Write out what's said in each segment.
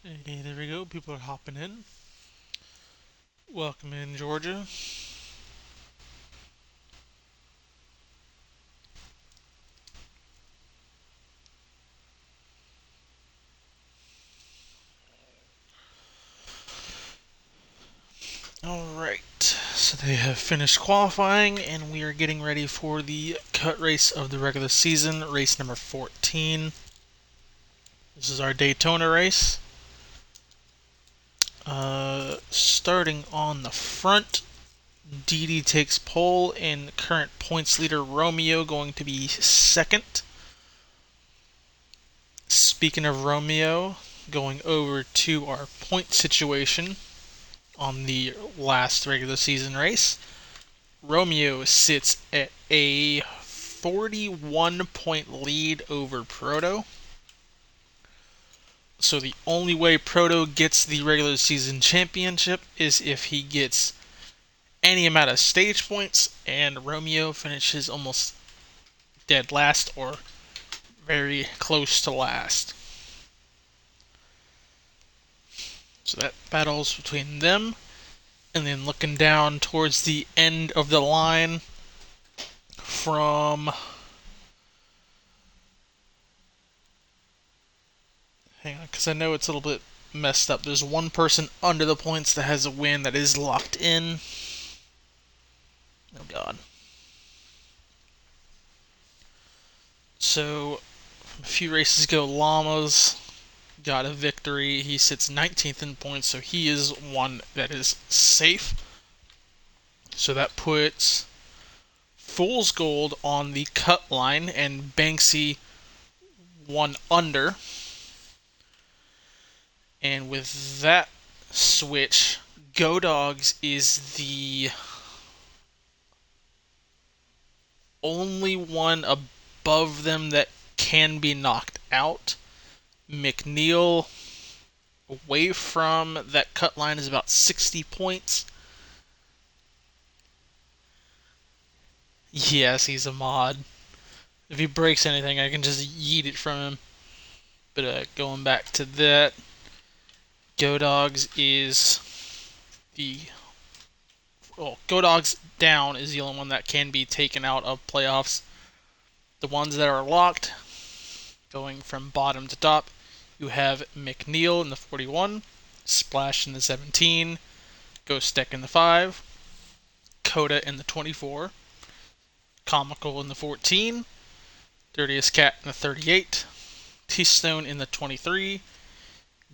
Hey, there we go. People are hopping in. Welcome in, Georgia. Alright, so they have finished qualifying, and we are getting ready for the cut race of the regular season, race number 14. This is our Daytona race. Starting on the front, Didi takes pole, and current points leader Romeo going to be second. Speaking of Romeo, going over to our point situation on the last regular season race. Romeo sits at a 41 point lead over Proto. So the only way Proto gets the regular season championship is if he gets any amount of stage points, and Romeo finishes almost dead last or very close to last. So that battles between them. And then looking down towards the end of the line from. Hang on, because I know it's a little bit messed up. There's one person under the points that has a win that is locked in. Oh, God. So, a few races ago, Llamas got a victory. He sits 19th in points, so he is one that is safe. So that puts Fool's Gold on the cut line and Banksy one under. And with that switch, Go Dogs is the only one above them that can be knocked out. McNeil, away from that cut line, is about 60 points. Yes, he's a mod. If he breaks anything, I can just yeet it from him. But going back to that, Go Dogs is the. Well, Go Dogs down is the only one that can be taken out of playoffs. The ones that are locked, going from bottom to top, you have McNeil in the 41, Splash in the 17, Ghost Deck in the 5, Coda in the 24, Comical in the 14, Dirtiest Cat in the 38, T-Stone in the 23,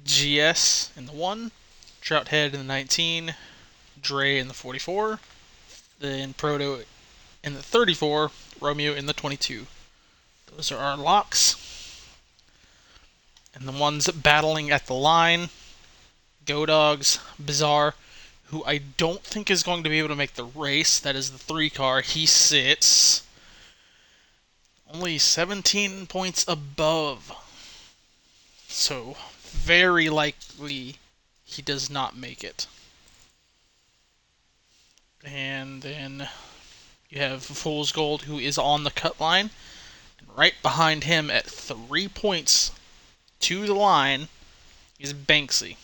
GS in the 1, Trouthead in the 19, Dre in the 44, then Proto in the 34, Romeo in the 22. Those are our locks. And the ones battling at the line, Go Dogs, Bizarre, who I don't think is going to be able to make the race. That is the 3 car. He sits only 17 points above. So, very likely he does not make it. And then you have Fool's Gold, who is on the cut line. And right behind him at 3 points to the line is Banksy.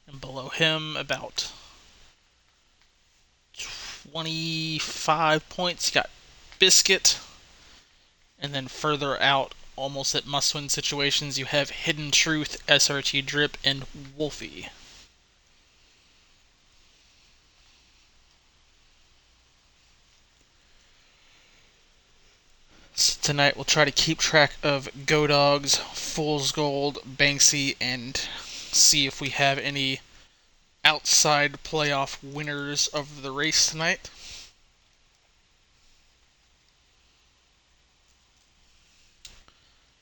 And below him, about 25 points, you got Biscuit. And then further out, almost at must-win situations, you have Hidden Truth, SRT Drip, and Wolfie. So tonight we'll try to keep track of Go Dogs, Fool's Gold, Banksy, and see if we have any outside playoff winners of the race tonight.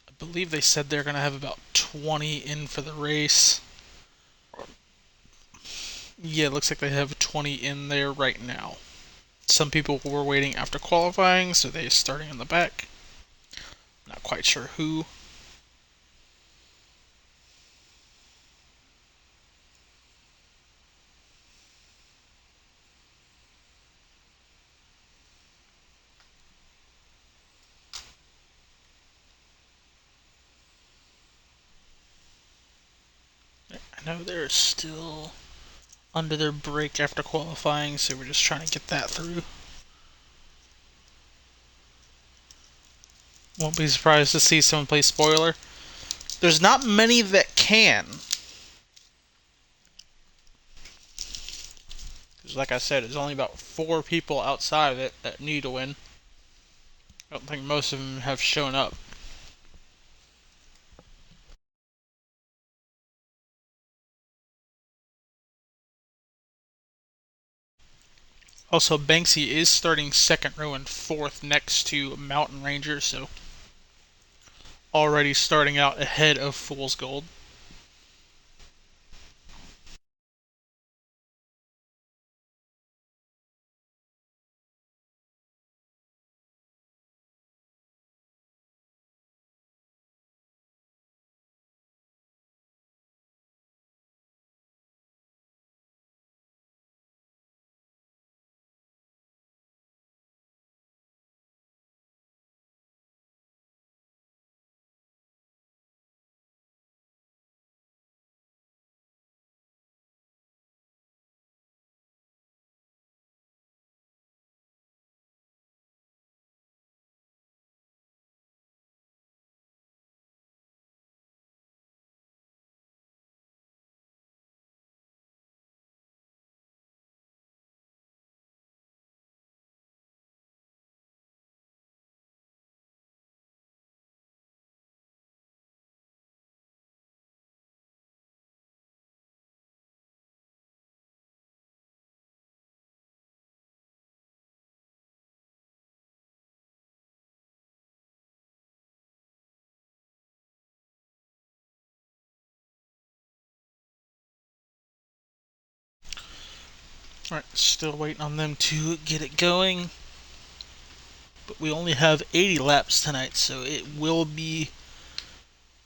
I believe they said they're going to have about 20 in for the race. Yeah, it looks like they have 20 in there right now. Some people were waiting after qualifying, so they're starting in the back. Not quite sure who. I know they're still under their break after qualifying, so we're just trying to get that through. Won't be surprised to see someone play spoiler. There's not many that can. Because like I said, there's only about 4 people outside of it that need to win. I don't think most of them have shown up. Also, Banksy is starting second row and fourth next to Mountain Ranger, so already starting out ahead of Fool's Gold. Alright, still waiting on them to get it going. But we only have 80 laps tonight, so it will be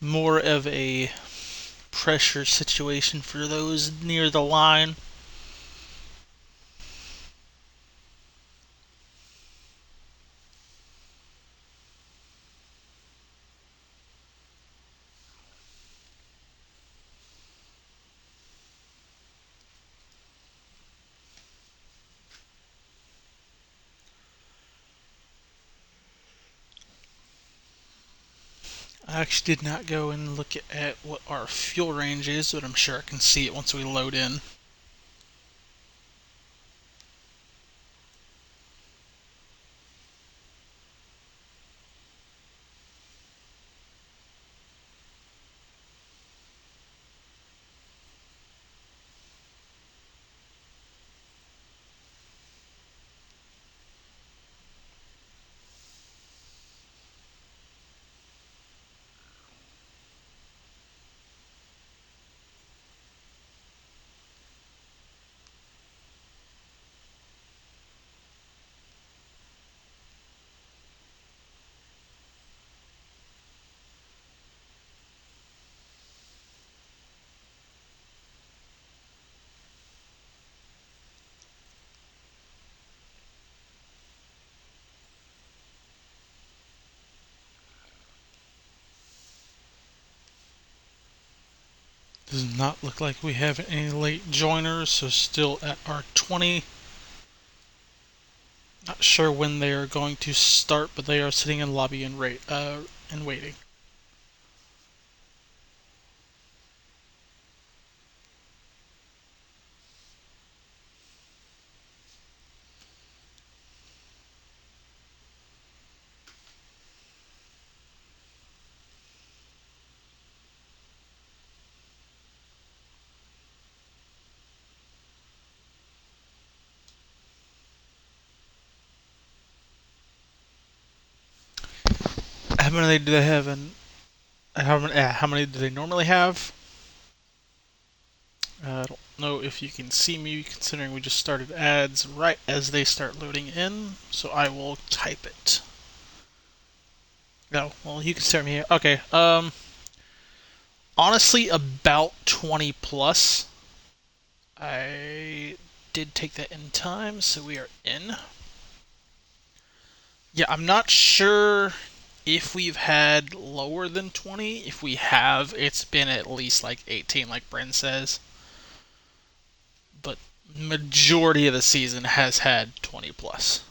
more of a pressure situation for those near the line. I actually did not go and look at what our fuel range is, but I'm sure I can see it once we load in. Does not look like we have any late joiners, so still at our 20. Not sure when they are going to start, but they are sitting in lobby and waiting. How many do they have in? How many do they normally have? I don't know if you can see me, considering we just started ads right as they start loading in. So I will type it. No, well you can start me here. Okay. Honestly, about 20 plus. I did take that in time, so we are in. Yeah, I'm not sure if we've had lower than 20. If we have, it's been at least like 18, like Bryn says. But majority of the season has had 20 plus.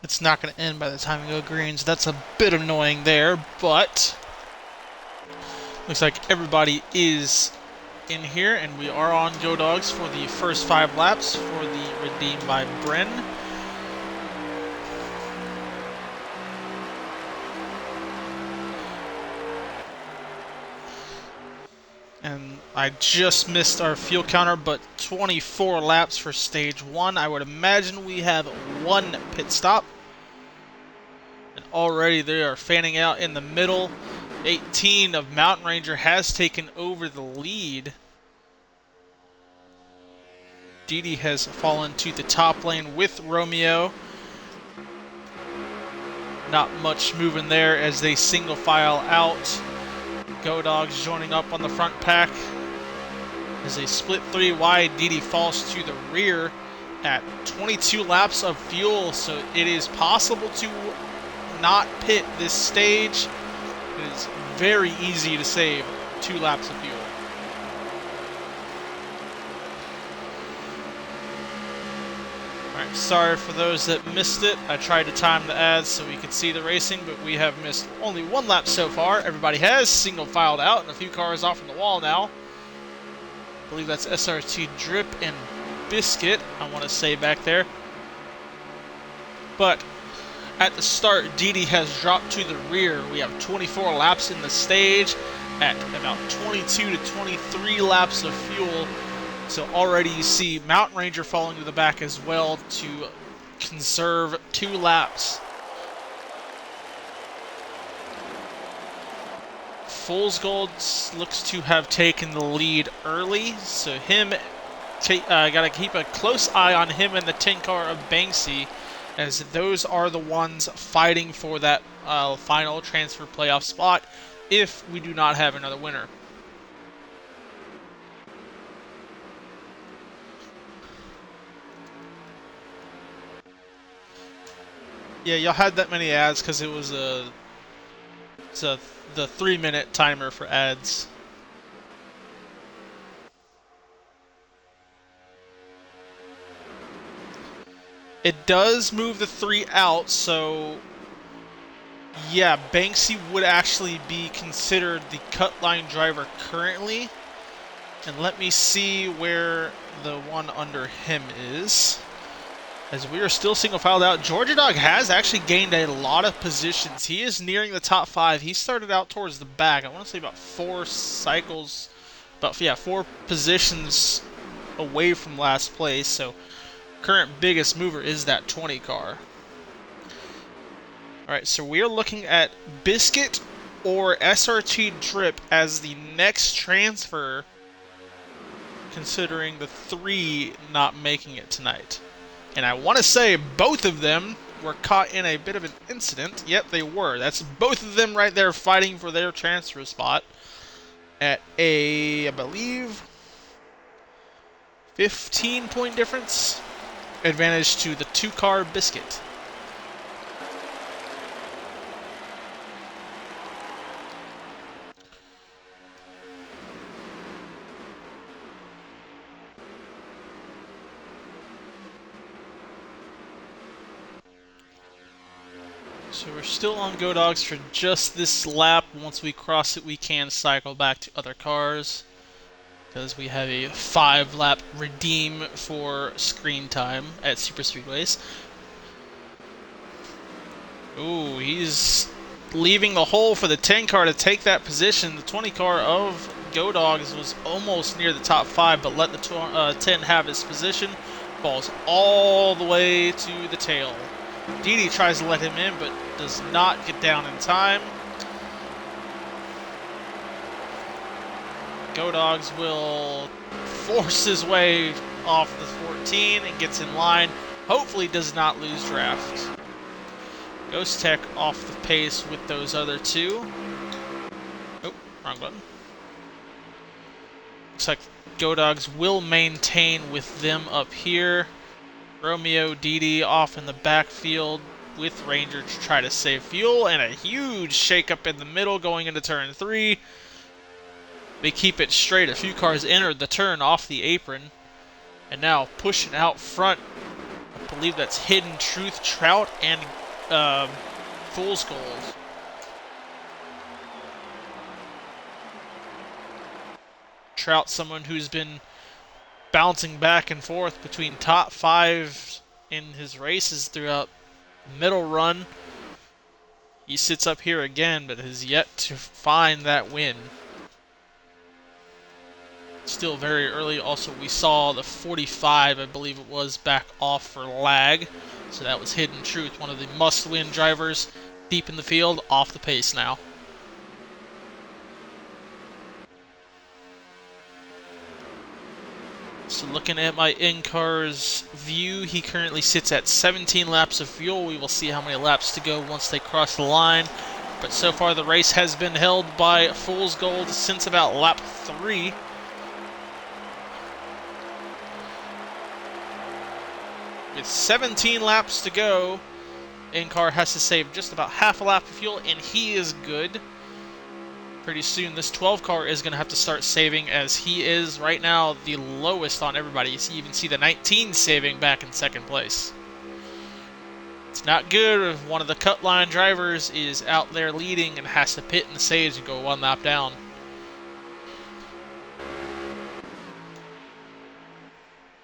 It's not going to end by the time we go green, so that's a bit annoying there, but looks like everybody is in here, and we are on Go Dogs for the first 5 laps for the Redeemed by Bryn. And I just missed our fuel counter, but 24 laps for stage 1. I would imagine we have 1 pit stop. And already they are fanning out in the middle. 18 of Mountain Ranger has taken over the lead. Didi has fallen to the top lane with Romeo. Not much moving there as they single file out. Go Dogs joining up on the front pack. As they split 3 wide, Didi falls to the rear at 22 laps of fuel, so it is possible to not pit this stage. It is very easy to save 2 laps of fuel. Alright, sorry for those that missed it. I tried to time the ads so we could see the racing, but we have missed only 1 lap so far. Everybody has single filed out, and a few cars off from the wall now. I believe that's SRT Drip and Biscuit, I want to say back there. But at the start, Didi has dropped to the rear. We have 24 laps in the stage at about 22 to 23 laps of fuel. So already you see Mountain Ranger falling to the back as well to conserve 2 laps. Fool's Gold looks to have taken the lead early, so him got to keep a close eye on him and the 10 car of Banksy, as those are the ones fighting for that final transfer playoff spot if we do not have another winner. Yeah, y'all had that many ads because it was the 3-minute timer for ads. It does move the 3 out, so yeah, Banksy would actually be considered the cut line driver currently. And let me see where the one under him is. As we are still single filed out, Georgia Dog has actually gained a lot of positions. He is nearing the top 5. He started out towards the back. I want to say about 4 cycles, 4 positions away from last place. So current biggest mover is that 20 car. Alright, so we are looking at Biscuit or SRT Drip as the next transfer, considering the 3 not making it tonight. And I want to say both of them were caught in a bit of an incident. Yep, they were. That's both of them right there fighting for their transfer spot at a, I believe, 15-point difference. Advantage to the 2-car Biscuit. So we're still on Go Dogs for just this lap. Once we cross it, we can cycle back to other cars, because we have a 5-lap redeem for screen time at Super Speedways. Ooh, he's leaving the hole for the 10 car to take that position. The 20 car of Go Dogs was almost near the top 5, but let the 10 have his position. Falls all the way to the tail. Didi tries to let him in, but does not get down in time. Go Dogs will force his way off the 14 and gets in line. Hopefully does not lose draft. Ghost Tech off the pace with those other two. Oh, wrong button. Looks like Go Dogs will maintain with them up here. Romeo, Didi off in the backfield with Ranger to try to save fuel, and a huge shakeup in the middle going into turn 3. They keep it straight. A few cars entered the turn off the apron, and now pushing out front. I believe that's Hidden Truth, Trout, and Fool's Gold. Trout, someone who's been bouncing back and forth between top 5 in his races throughout the middle run. He sits up here again, but has yet to find that win. Still very early. Also, we saw the 45, I believe it was, back off for lag. So that was Hidden Truth, one of the must-win drivers deep in the field, off the pace now. So looking at my in-car's view, he currently sits at 17 laps of fuel. We will see how many laps to go once they cross the line. But so far the race has been held by Fool's Gold since about lap 3. With 17 laps to go, in-car has to save just about half a lap of fuel, and he is good. Pretty soon this 12 car is going to have to start saving, as he is right now the lowest on everybody. You even see the 19 saving back in second place. It's not good if one of the cut line drivers is out there leading and has to pit in the saves and go 1 lap down.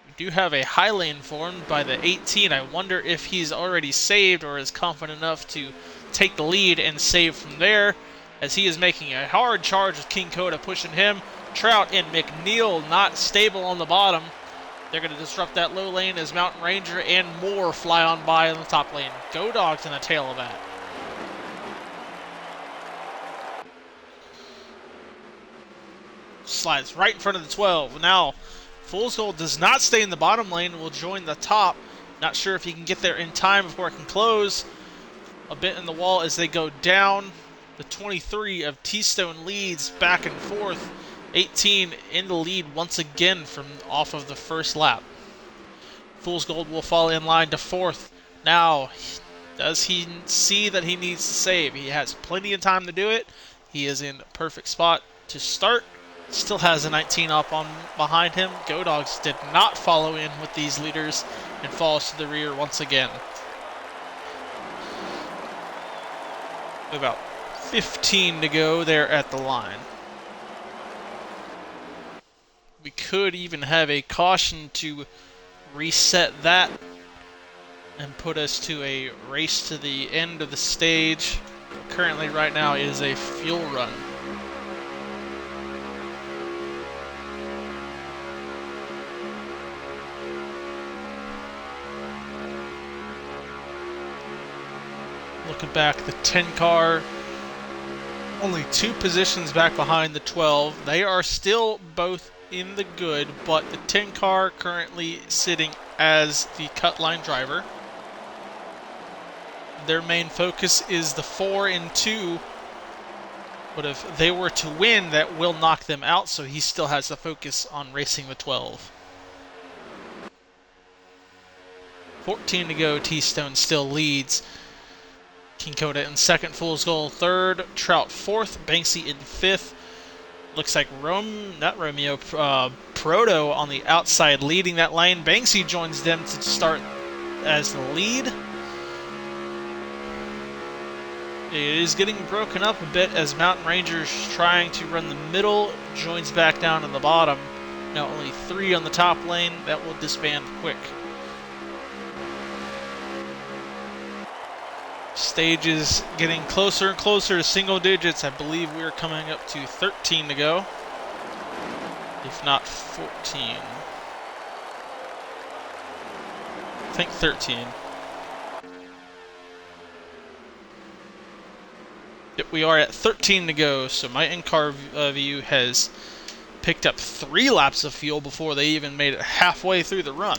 We do have a high lane formed by the 18. I wonder if he's already saved or is confident enough to take the lead and save from there, as he is making a hard charge with King Coda pushing him. Trout and McNeil not stable on the bottom. They're going to disrupt that low lane as Mountain Ranger and more fly on by in the top lane. Go Dogs in the tail of that. Slides right in front of the 12. Now, Fool's Gold does not stay in the bottom lane, will join the top. Not sure if he can get there in time before it can close. A bit in the wall as they go down. The 23 of T-Stone leads back and forth. 18 in the lead once again from off of the first lap. Fool's Gold will fall in line to 4th. Now, does he see that he needs to save? He has plenty of time to do it. He is in a perfect spot to start. Still has a 19 up on behind him. Go Dogs did not follow in with these leaders and falls to the rear once again. About 15 to go there at the line. We could even have a caution to reset that and put us to a race to the end of the stage. Currently, right now, it is a fuel run. Looking back, the 10 car only 2 positions back behind the 12. They are still both in the good, but the 10 car currently sitting as the cut line driver. Their main focus is the 4 and 2, but if they were to win, that will knock them out, so he still has the focus on racing the 12. 14 to go, T-Stone still leads. King Coda in 2nd, Fool's Gold 3rd, Trout 4th, Banksy in 5th. Looks like Proto on the outside leading that lane. Banksy joins them to start as the lead. It is getting broken up a bit as Mountain Rangers trying to run the middle, joins back down to the bottom. Now only 3 on the top lane. That will disband quick. Stage is getting closer and closer to single digits. I believe we are coming up to 13 to go, if not 14. I think 13. Yep, we are at 13 to go, so my in-car view has picked up 3 laps of fuel before they even made it halfway through the run.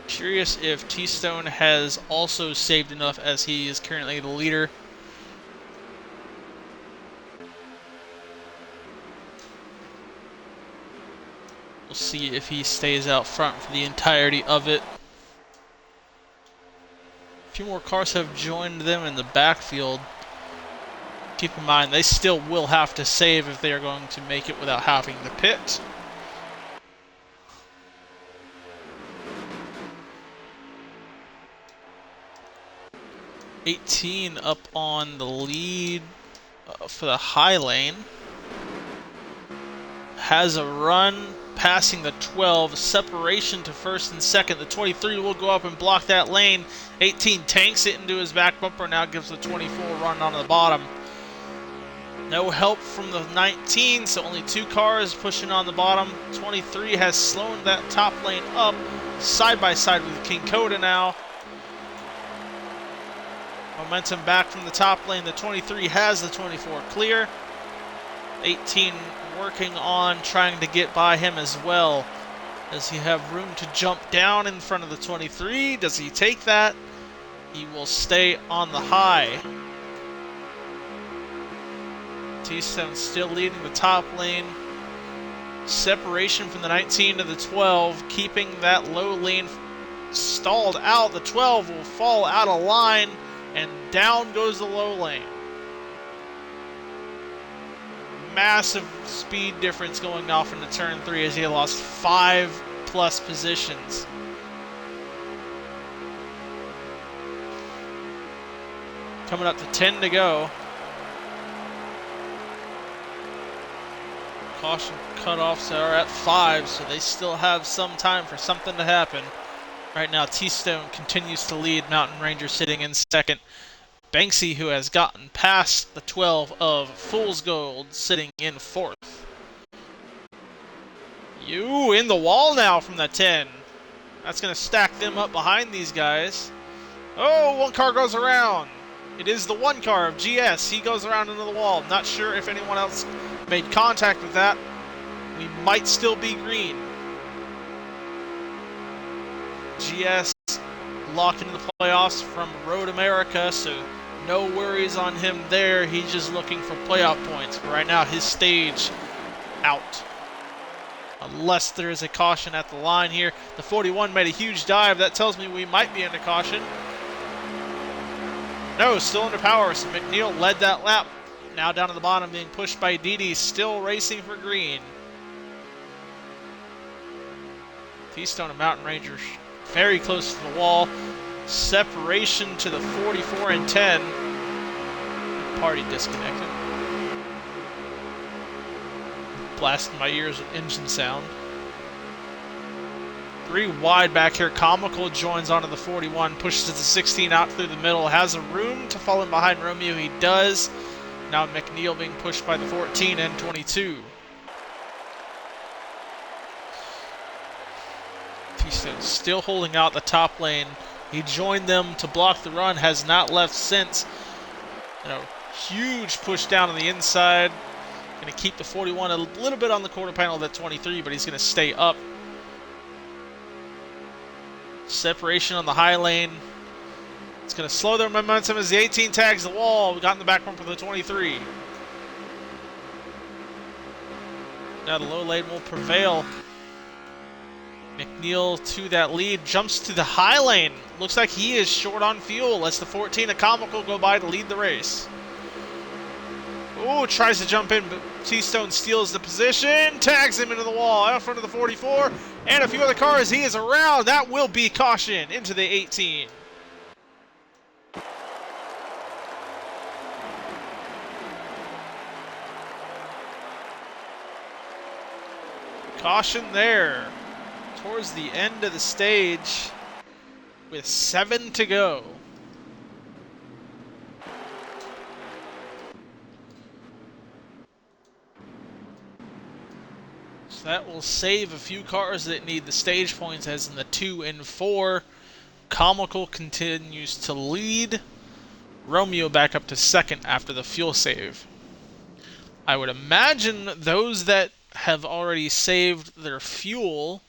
Curious if T-Stone has also saved enough, as he is currently the leader. We'll see if he stays out front for the entirety of it. A few more cars have joined them in the backfield. Keep in mind, they still will have to save if they are going to make it without having to pit. '18 up on the lead for the high lane. Has a run, passing the 12. Separation to first and second. The 23 will go up and block that lane. 18 tanks it into his back bumper. Now gives the 24 run on the bottom. No help from the 19, so only 2 cars pushing on the bottom. 23 has slowed that top lane up, side by side with King Coda now. Momentum back from the top lane. The 23 has the 24 clear. 18 working on trying to get by him as well. Does he have room to jump down in front of the 23? Does he take that? He will stay on the high. T-Stone still leading the top lane. Separation from the 19 to the 12, keeping that low lane stalled out. The 12 will fall out of line, and down goes the low lane. Massive speed difference going off into turn 3 as he lost 5+ positions. Coming up to 10 to go. Caution cutoffs are at 5, so they still have some time for something to happen. Right now, T-Stone continues to lead. Mountain Ranger sitting in second. Banksy, who has gotten past the 12 of Fool's Gold, sitting in fourth. You in the wall now from the 10. That's going to stack them up behind these guys. Oh, 1 car goes around. It is the 1 car of GS. He goes around into the wall. Not sure if anyone else made contact with that. We might still be green. GS locked into the playoffs from Road America, so no worries on him there. He's just looking for playoff points. But right now, his stage out. Unless there is a caution at the line here. The 41 made a huge dive. That tells me we might be under caution. No, still under power. So McNeil led that lap. Now down to the bottom, being pushed by Didi. Still racing for green. T-Stone and Mountain Rangers very close to the wall. Separation to the 44 and 10. Party disconnected. Blasting my ears with engine sound. 3 wide back here. Comical joins onto the 41. Pushes the 16 out through the middle. Has a room to fall in behind Romeo. He does. Now McNeil being pushed by the 14 and 22. T-Stone still holding out the top lane. He joined them to block the run, has not left since. Huge push down on the inside. Going to keep the 41 a little bit on the quarter panel of that 23, but he's going to stay up. Separation on the high lane. It's going to slow their momentum as the 18 tags the wall. We got in the back bumper for the 23. Now the low lane will prevail. McNeil to that lead, jumps to the high lane. Looks like he is short on fuel. Lets the 14 of Comical go by to lead the race. Ooh, tries to jump in, but T-Stone steals the position, tags him into the wall, out front of the 44, and a few other cars. He is around. That will be caution into the 18. Caution there towards the end of the stage with 7 to go. So that will save a few cars that need the stage points, as in the 2 and 4. Comical continues to lead. Romeo back up to second after the fuel save. I would imagine those that have already saved their fuel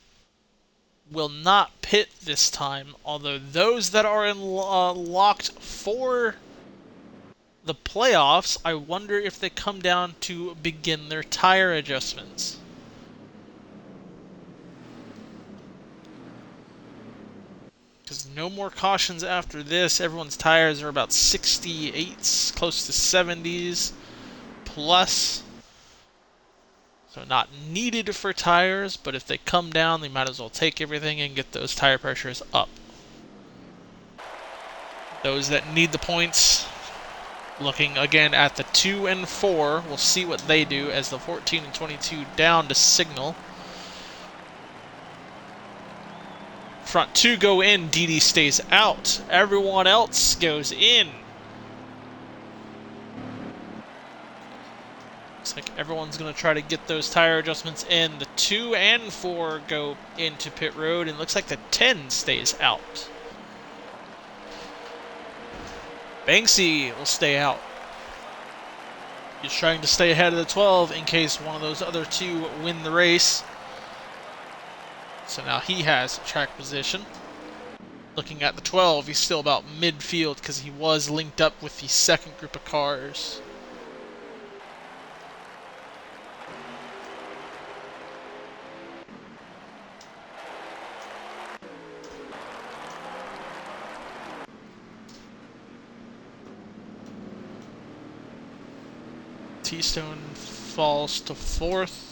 will not pit this time, although those that are locked for the playoffs, I wonder if they come down to begin their tire adjustments. Because no more cautions after this. Everyone's tires are about 68s, close to 70s plus. So not needed for tires, but if they come down, they might as well take everything and get those tire pressures up. Those that need the points, looking again at the 2 and 4, we'll see what they do as the 14 and 22 down to signal. Front 2 go in, DD stays out. Everyone else goes in. Looks like everyone's going to try to get those tire adjustments in. The 2 and 4 go into pit road, and looks like the 10 stays out. Banksy will stay out. He's trying to stay ahead of the 12 in case one of those other 2 win the race. So now he has track position. Looking at the 12, he's still about midfield because he was linked up with the second group of cars. T-Stone falls to 4th.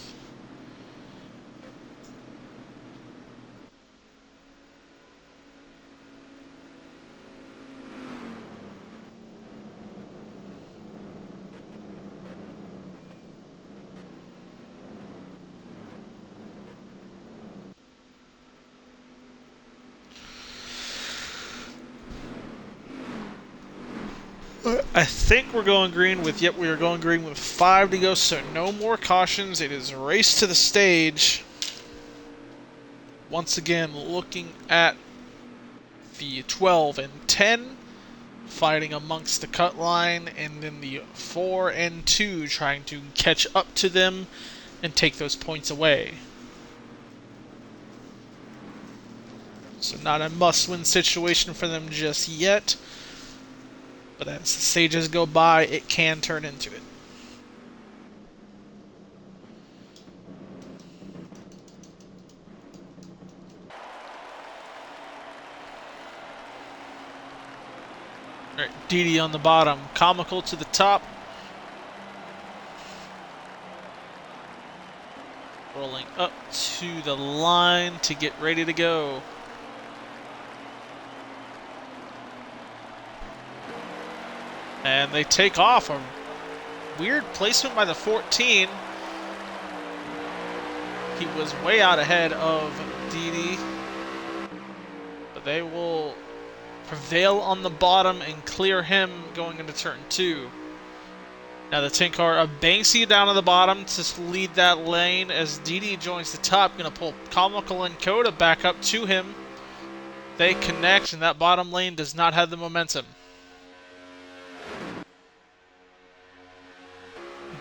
I think we're going green with, yep, we are going green with 5 to go, so no more cautions. It is a race to the stage. Once again, looking at the 12 and 10, fighting amongst the cut line, and then the 4 and 2 trying to catch up to them and take those points away. So not a must-win situation for them just yet. But as the stages go by, it can turn into it. Alright, DD on the bottom, Comical to the top. Rolling up to the line to get ready to go. And they take off. A weird placement by the 14. He was way out ahead of DD. But they will prevail on the bottom and clear him going into turn 2. Now the 10 car of Banksy down at the bottom to lead that lane as DD joins the top. Going to pull Comical and Coda back up to him. They connect, and that bottom lane does not have the momentum.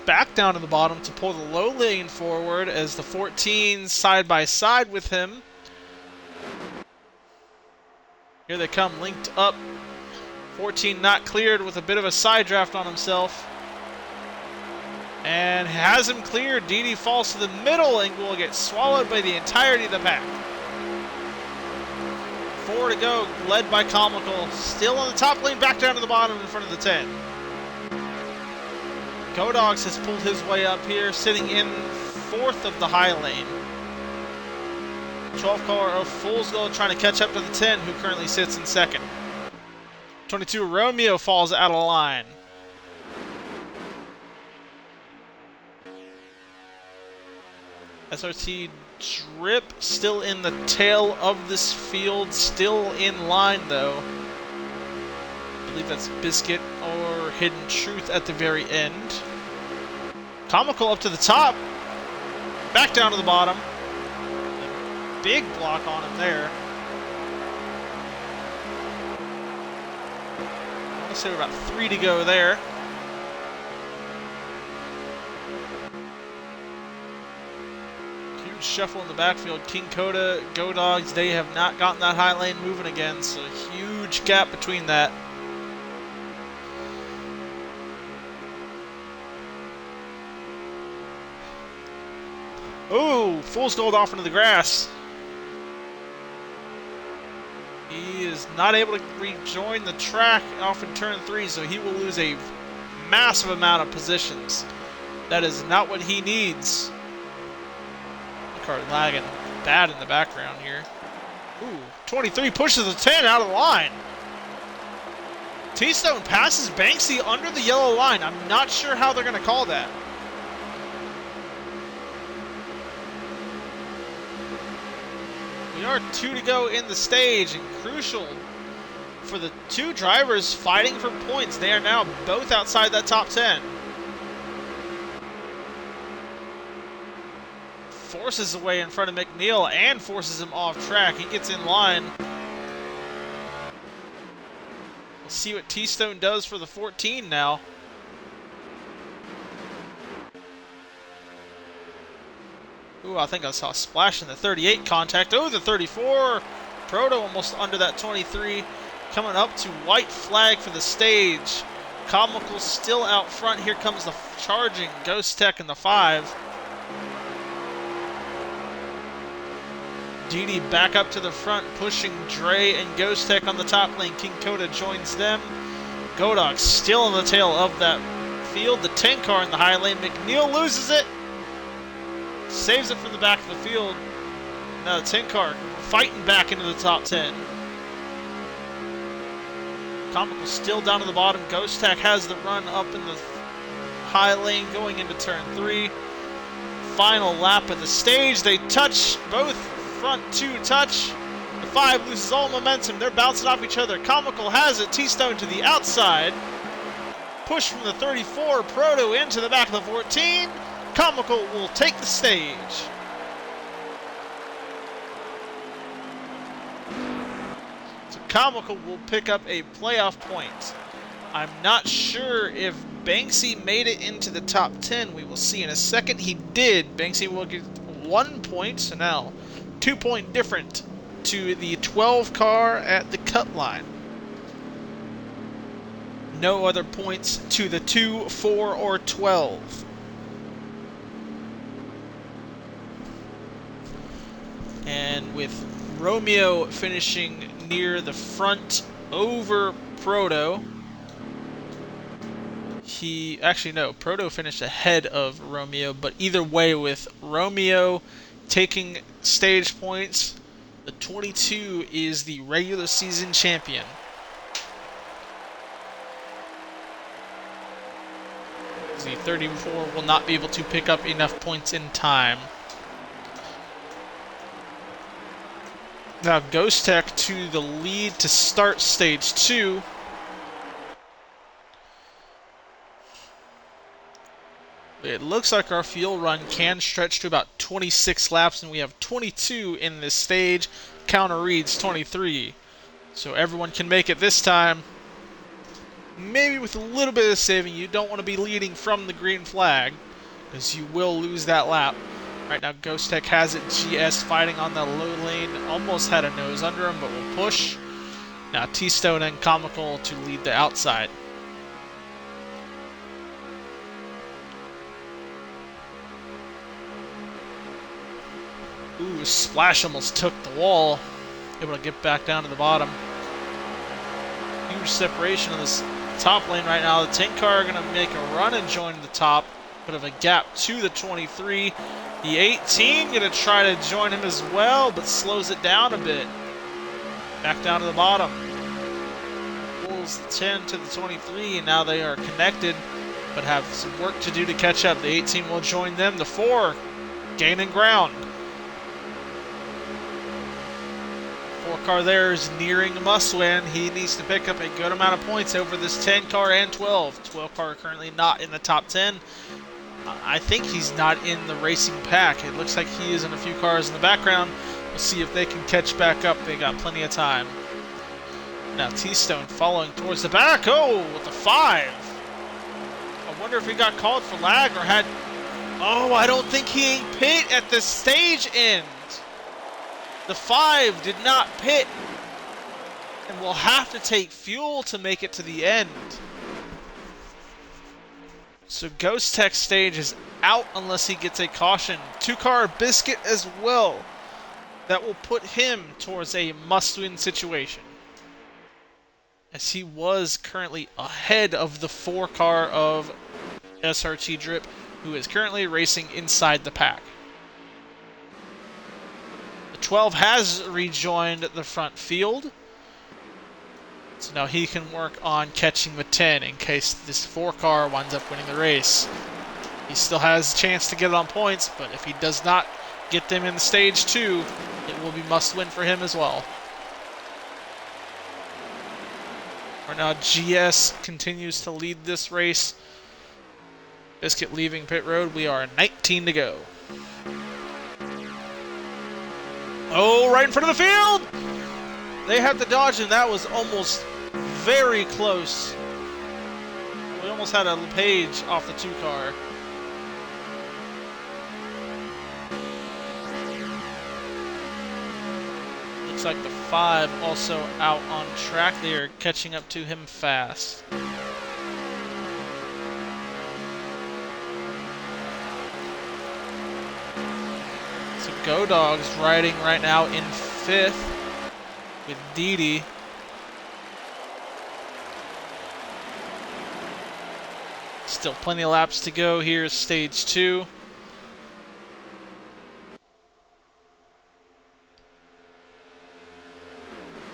Back down to the bottom to pull the low lane forward as the 14 side by side with him. Here they come, linked up. 14 not cleared with a bit of a side draft on himself. And has him cleared. DD falls to the middle and will get swallowed by the entirety of the pack. 4 to go, led by Comical. Still on the top lane, back down to the bottom in front of the 10. Godogs has pulled his way up here, sitting in 4th of the high lane. 12 car of Foolsville trying to catch up to the 10, who currently sits in 2nd. 22 Romeo falls out of line. SRT Drip still in the tail of this field, still in line though. I believe that's Biscuit or Hidden Truth at the very end. Comical up to the top, back down to the bottom. Big block on him there. I want to say we're about 3 to go there. Huge shuffle in the backfield. King Coda, Go Dogs, they have not gotten that high lane moving again, so huge gap between that. Ooh, Fool's Gold off into the grass. He is not able to rejoin the track off in turn 3, so he will lose a massive amount of positions. That is not what he needs. The car lagging bad in the background here. Ooh, 23 pushes the 10 out of the line. T-Stone passes Banksy under the yellow line. I'm not sure how they're going to call that. We are 2 to go in the stage, and crucial for the 2 drivers fighting for points. They are now both outside that top 10. Forces away in front of McNeil and forces him off track. He gets in line. We'll see what T-Stone does for the 14 now. Ooh, I think I saw a splash in the 38 contact. Oh, the 34. Proto almost under that 23. Coming up to white flag for the stage. Comical still out front. Here comes the charging Ghost Tech in the 5. Didi back up to the front, pushing Dre and Ghost Tech on the top lane. King Coda joins them. Godog still in the tail of that field. The 10 car in the high lane. McNeil loses it. Saves it from the back of the field. Now the 10 car fighting back into the top 10. Comical still down to the bottom. Ghost Tech has the run up in the high lane going into turn 3. Final lap of the stage. They touch, both front 2 touch. The 5 loses all momentum. They're bouncing off each other. Comical has it. T-Stone to the outside. Push from the 34. Proto into the back of the 14. Comical will take the stage. So Comical will pick up a playoff point. I'm not sure if Banksy made it into the top 10. We will see in a second. He did. Banksy will get 1 point. So now 2-point different to the 12 car at the cut line. No other points to the 2, 4, or 12. And with Romeo finishing near the front over Proto. Proto finished ahead of Romeo, but either way, with Romeo taking stage points, the 22 is the regular season champion. The 34 will not be able to pick up enough points in time. Now Ghost Tech to the lead to start stage 2. It looks like our field run can stretch to about 26 laps, and we have 22 in this stage. Counter reads 23. So everyone can make it this time. Maybe with a little bit of saving. You don't want to be leading from the green flag, because you will lose that lap. Right now, Ghost Tech has it. GS fighting on the low lane. Almost had a nose under him, but will push. Now T-Stone and Comical to lead the outside. Ooh, Splash almost took the wall. Able to get back down to the bottom. Huge separation on this top lane right now. The 10 car are going to make a run and join the top. Bit of a gap to the 23. The 18 going to try to join him as well, but slows it down a bit. Back down to the bottom. Pulls the 10 to the 23, and now they are connected, but have some work to do to catch up. The 18 will join them. The 4 gaining ground. 4 car there is nearing a must-win. He needs to pick up a good amount of points over this 10 car and 12. 12 car currently not in the top 10. I think he's not in the racing pack. It looks like he is in a few cars in the background. We'll see if they can catch back up. They got plenty of time. Now T-Stone following towards the back. Oh, with the 5. I wonder if he got called for lag or had... Oh, I don't think he pit at the stage end. The 5 did not pit and will have to take fuel to make it to the end. So Ghost Tech stage is out unless he gets a caution. 2 car Biscuit as well. That will put him towards a must-win situation, as he was currently ahead of the 4 car of SRT Drip, who is currently racing inside the pack. The 12 has rejoined the front field, so now he can work on catching the 10 in case this 4 car winds up winning the race. He still has a chance to get it on points, but if he does not get them in stage 2, it will be must-win for him as well. Right now, GS continues to lead this race. Biscuit leaving pit road. We are 19 to go. Oh, right in front of the field! They had to dodge, and that was almost very close. We almost had a LePage off the 2 car. Looks like the 5 also out on track. They are catching up to him fast. So Go Dogs riding right now in 5th with Didi. Still plenty of laps to go. Here's stage 2.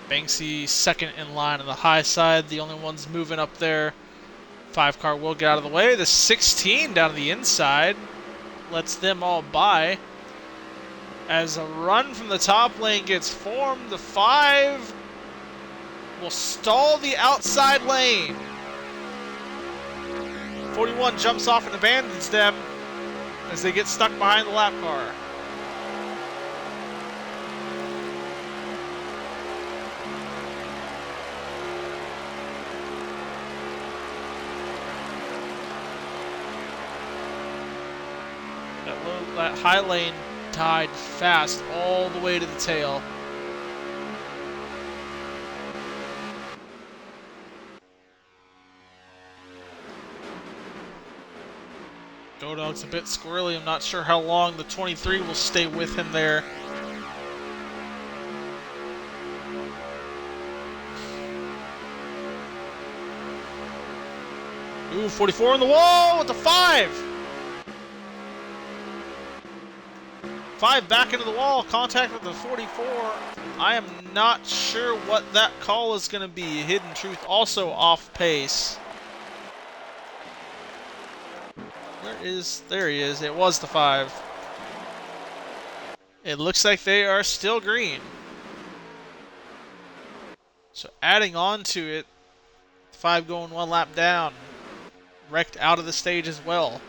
Banksy second in line on the high side. The only ones moving up there. 5 car will get out of the way. The 16 down to the inside lets them all by. As a run from the top lane gets formed, the 5 will stall the outside lane. 41 jumps off and abandons them as they get stuck behind the lap car. That high lane died fast all the way to the tail. Go Dog's a bit squirrely. I'm not sure how long the 23 will stay with him there. Ooh, 44 on the wall with the 5. 5 back into the wall, contact with the 44. I am not sure what that call is going to be. Hidden Truth also off pace. There he is. It was the 5. It looks like they are still green. So adding on to it, 5 going 1 lap down. Wrecked out of the stage as well.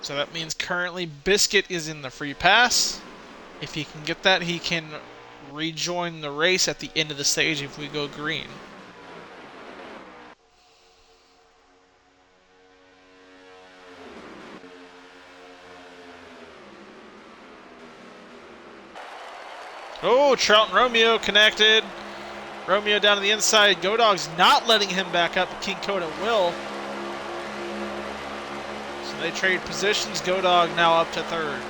So that means currently Biscuit is in the free pass. If he can get that, he can rejoin the race at the end of the stage if we go green. Oh, Trout and Romeo connected. Romeo down to the inside. Go Dog's not letting him back up. King Coda will. So they trade positions. Go Dog now up to 3rd.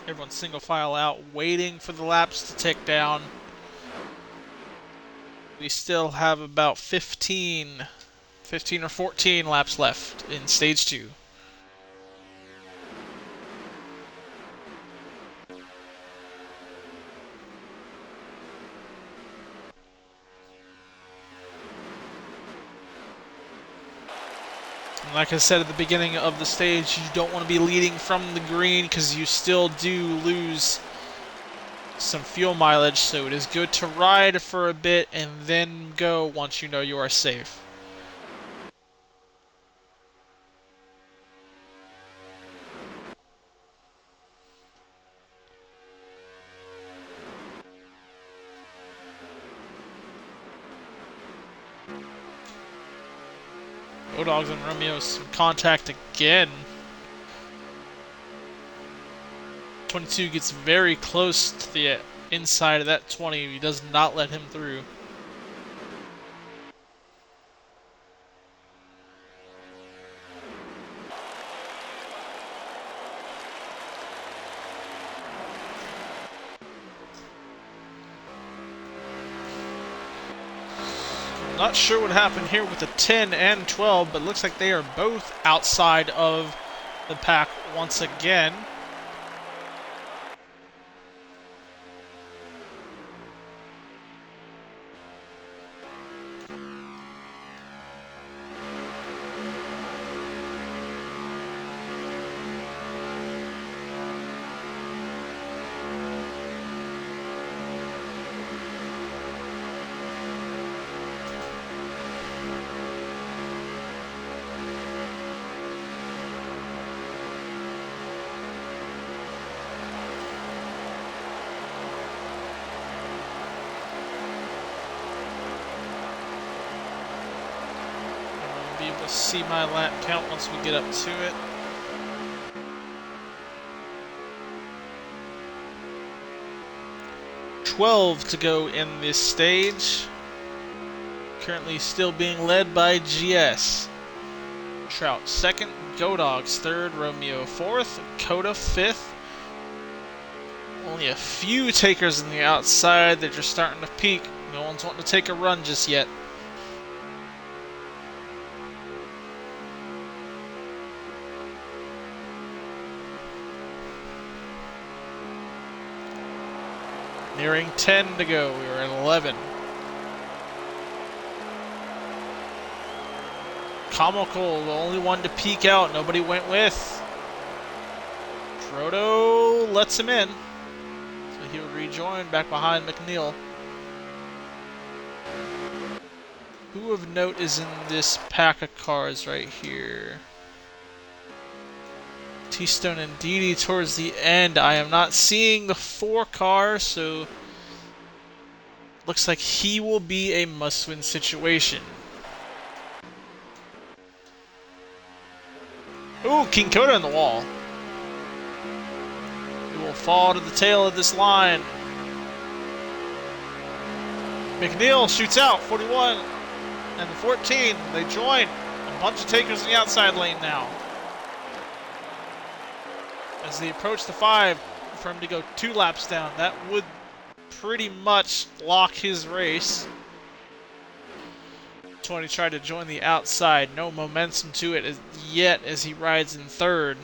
Everyone's single file out, waiting for the laps to tick down. We still have about 15 or 14 laps left in stage 2. And like I said at the beginning of the stage, you don't want to be leading from the green because you still do lose some fuel mileage, so it is good to ride for a bit and then go once you know you are safe. Dogs and Romeo some contact again. 22 gets very close to the inside of that 20. He does not let him through. Not sure what happened here with the 10 and 12, but looks like they are both outside of the pack once again. Be able to see my lap count once we get up to it. $12 to go in this stage. Currently still being led by GS. Trout second, Go Dogs third, Romeo fourth, Coda fifth. Only a few takers on the outside. They're just starting to peak. No one's wanting to take a run just yet. Nearing 10 to go. We were at 11. Comical, the only one to peek out. Nobody went with. Frodo lets him in. So he'll rejoin back behind McNeil. Who of note is in this pack of cars right here? T-Stone and Didi towards the end. I am not seeing the 4 car, so looks like he will be a must-win situation. Ooh, King Coda on the wall. He will fall to the tail of this line. McNeil shoots out, 41 and 14. They join. A bunch of takers in the outside lane now. As they approach the 5, for him to go 2 laps down, that would pretty much lock his race. 20 tried to join the outside. No momentum to it yet as he rides in 3rd.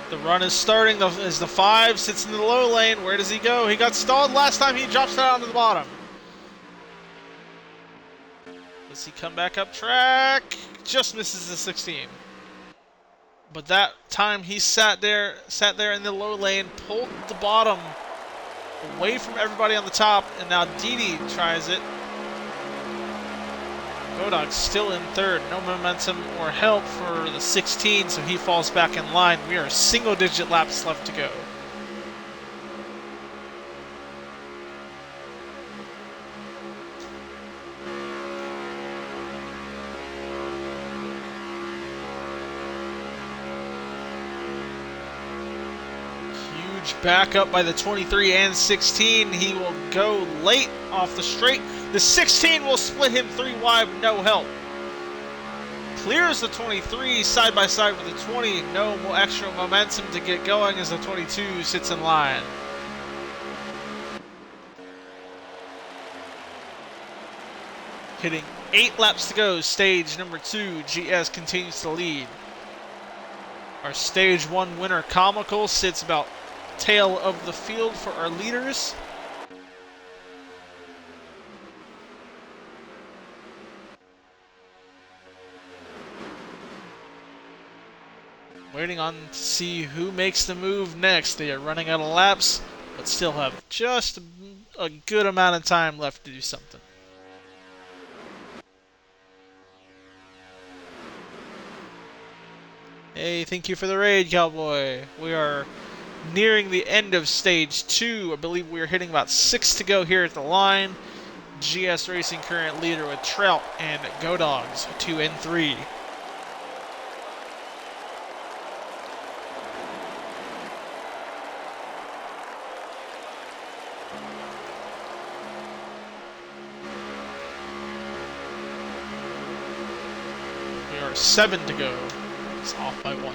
The run is starting as the 5 sits in the low lane. Where does he go? He got stalled last time. He drops down onto the bottom. Does he come back up track? Just misses the 16. But that time he sat there in the low lane, pulled the bottom away from everybody on the top, and now Didi tries it. Godog's still in 3rd. No momentum or help for the 16, so he falls back in line. We are single-digit laps left to go. Back up by the 23 and 16. He will go late off the straight. The 16 will split him 3 wide with no help. clears the 23 side by side with the 20. No more extra momentum to get going as the 22 sits in line. Hitting 8 laps to go, stage number 2, GS continues to lead. Our stage 1 winner, Comical, sits about tail of the field for our leaders. Waiting on to see who makes the move next. They are running out of laps, but still have just a good amount of time left to do something. Hey, thank you for the raid, Cowboy. We are nearing the end of stage 2. I believe we are hitting about 6 to go here at the line. GS Racing current leader with Trout and Go Dogs 2 and 3. We are 7 to go. It's off by 1.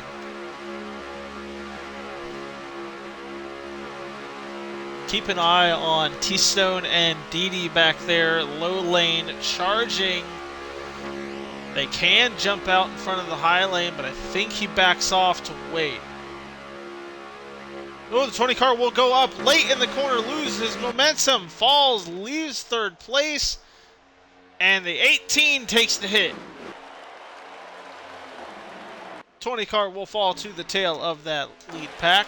Keep an eye on T-Stone and Didi back there, low lane, charging. They can jump out in front of the high lane, but I think he backs off to wait. Oh, the 20 car will go up late in the corner, loses momentum, falls, leaves 3rd place, and the 18 takes the hit. 20 car will fall to the tail of that lead pack.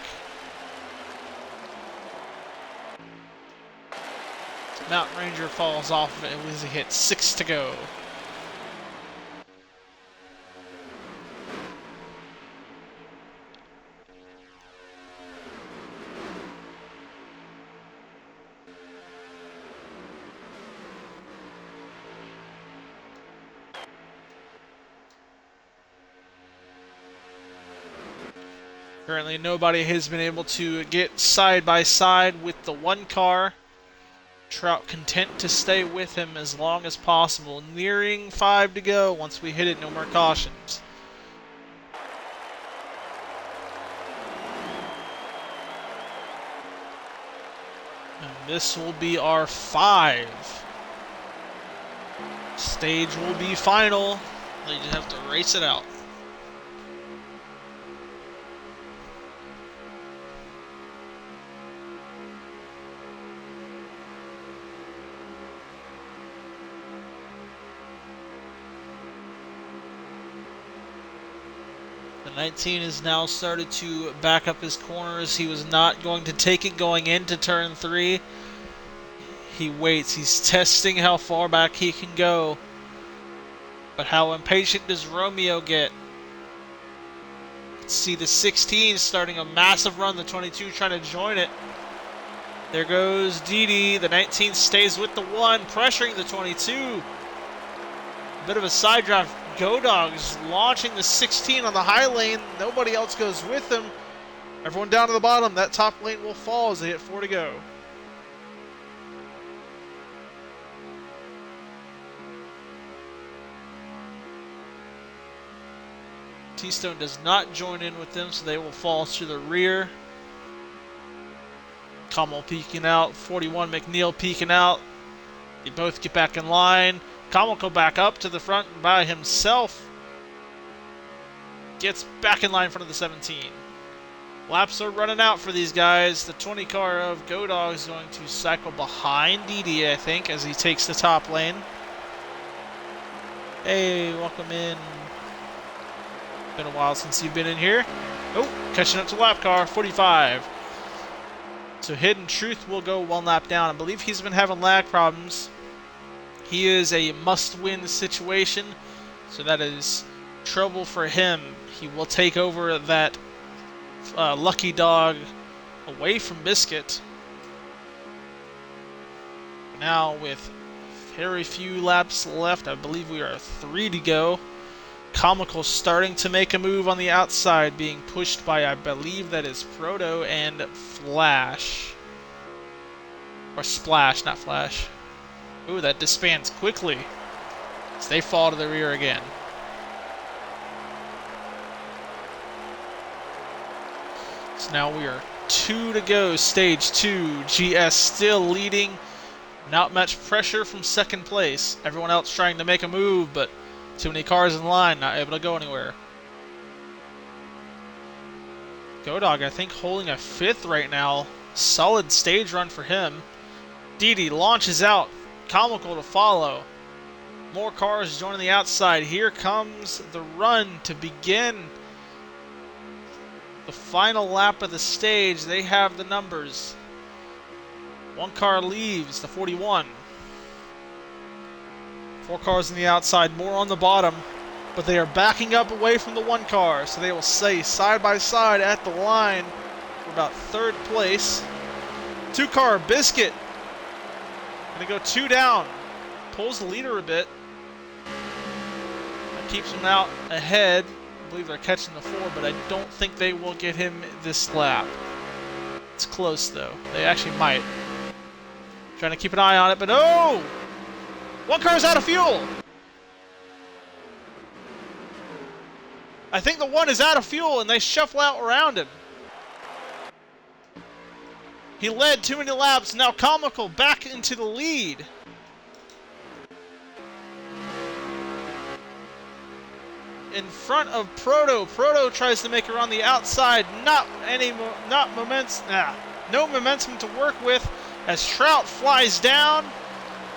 Mountain Ranger falls off of it as he hits 6 to go. Currently, nobody has been able to get side by side with the 1 car. Trout content to stay with him as long as possible. Nearing 5 to go. Once we hit it, no more cautions. And this will be our 5. Stage will be final. They just have to race it out. The 19 has now started to back up his corners. He was not going to take it going into turn 3. He waits. He's testing how far back he can go. But how impatient does Romeo get? Let's see the 16 starting a massive run. The 22 trying to join it. There goes Didi. The 19 stays with the 1, pressuring the 22. Bit of a side drive. Go Dogs launching the 16 on the high lane. Nobody else goes with them. Everyone down to the bottom. That top lane will fall as they hit 4 to go. T-Stone does not join in with them, so they will fall to the rear. Kamal peeking out. 41 McNeil peeking out. They both get back in line. Kamal go back up to the front by himself. Gets back in line in front of the 17. Laps are running out for these guys. The 20 car of Go Dog is going to cycle behind Didi, I think, as he takes the top lane. Hey, welcome in. Been a while since you've been in here. Oh, catching up to lap car, 45. So Hidden Truth will go 1 lap down. I believe he's been having lag problems. He is a must-win situation, so that is trouble for him. He will take over that Lucky Dog away from Biscuit. Now with very few laps left, I believe we are 3 to go. Comical starting to make a move on the outside, being pushed by, I believe that is Proto and Flash. Or Splash, not Flash. Ooh, that disbands quickly as they fall to the rear again. So now we are 2 to go, stage 2. GS still leading. Not much pressure from second place. Everyone else trying to make a move, but too many cars in line, not able to go anywhere. GoDog, I think, holding a 5th right now. Solid stage run for him. Didi launches out. Comical to follow. More cars joining the outside. Here comes the run to begin the final lap of the stage. They have the numbers. One car leaves, the 41. 4 cars on the outside, more on the bottom. But they are backing up away from the 1 car. So they will stay side by side at the line for about 3rd place. 2 car, Biscuit. Gonna go 2 down. Pulls the leader a bit. That keeps him out ahead. I believe they're catching the 4, but I don't think they will get him this lap. It's close, though. They actually might. Trying to keep an eye on it, but no! 1 car's out of fuel! I think the 1 is out of fuel, and they shuffle out around him. He led too many laps, now Comical back into the lead. In front of Proto. Proto tries to make her on the outside. No momentum to work with as Trout flies down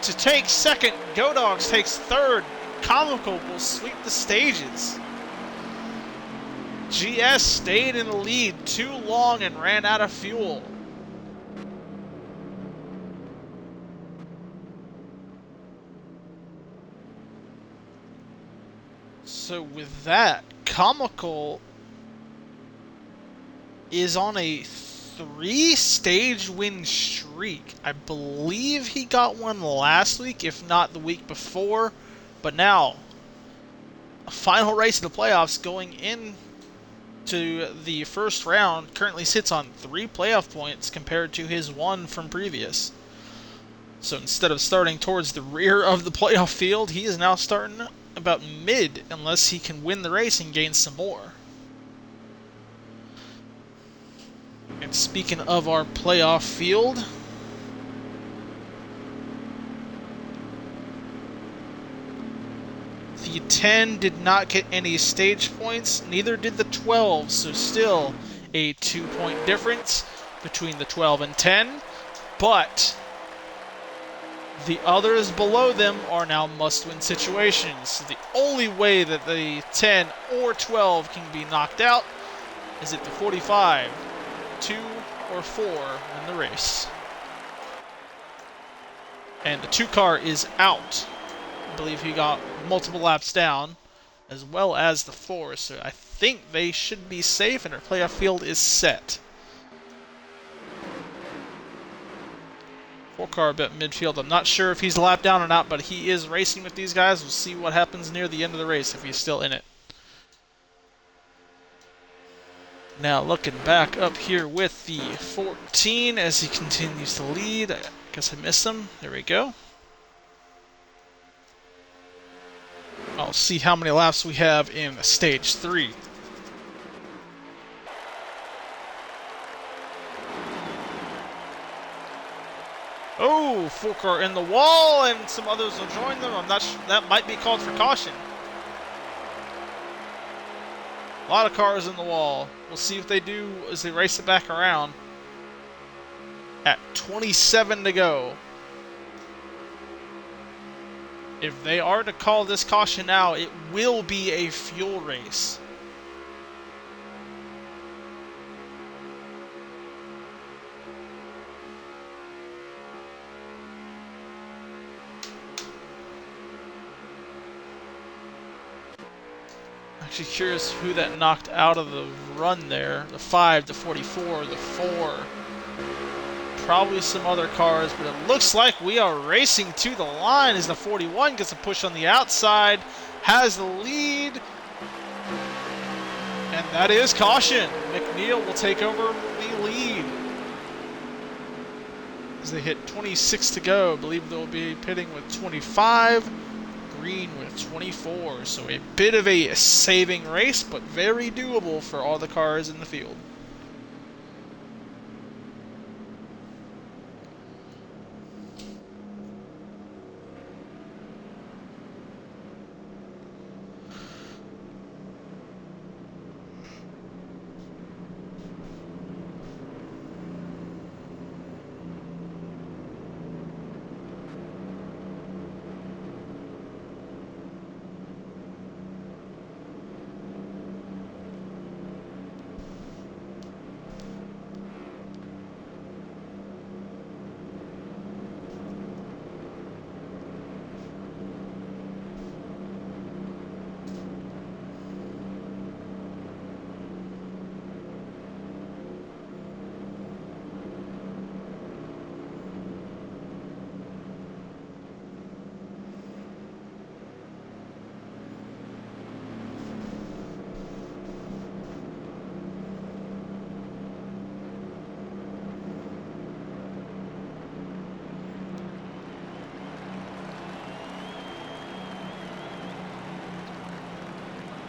to take 2nd. GoDogs takes 3rd. Comical will sweep the stages. GS stayed in the lead too long and ran out of fuel. So with that, Comical is on a 3-stage win streak. I believe he got one last week, if not the week before. But now, a final race of the playoffs going into the first round. Currently sits on 3 playoff points compared to his 1 from previous. So instead of starting towards the rear of the playoff field, he is now starting about mid, unless he can win the race and gain some more. And speaking of our playoff field, the 10 did not get any stage points, neither did the 12, so still a 2-point difference between the 12 and 10, but the others below them are now must-win situations. So the only way that the 10 or 12 can be knocked out is if the 45, 2 or 4 win the race. And the 2 car is out. I believe he got multiple laps down, as well as the 4. So I think they should be safe and our playoff field is set. 4 car at midfield. I'm not sure if he's lapped down or not, but he is racing with these guys. We'll see what happens near the end of the race if he's still in it. Now looking back up here with the 14 as he continues to lead. I guess I missed him. There we go. I'll see how many laps we have in stage 3. Oh, 4 car in the wall, and some others will join them. I'm not sure. That might be called for caution. A lot of cars in the wall. We'll see if they do as they race it back around. At 27 to go. If they are to call this caution now, it will be a fuel race. Actually curious who that knocked out of the run there. The 5, the 44, the 4. Probably some other cars, but it looks like we are racing to the line as the 41 gets a push on the outside, has the lead, and that is caution. McNeil will take over the lead as they hit 26 to go. I believe they'll be pitting with 25. Green with 24, so a bit of a saving race, but very doable for all the cars in the field.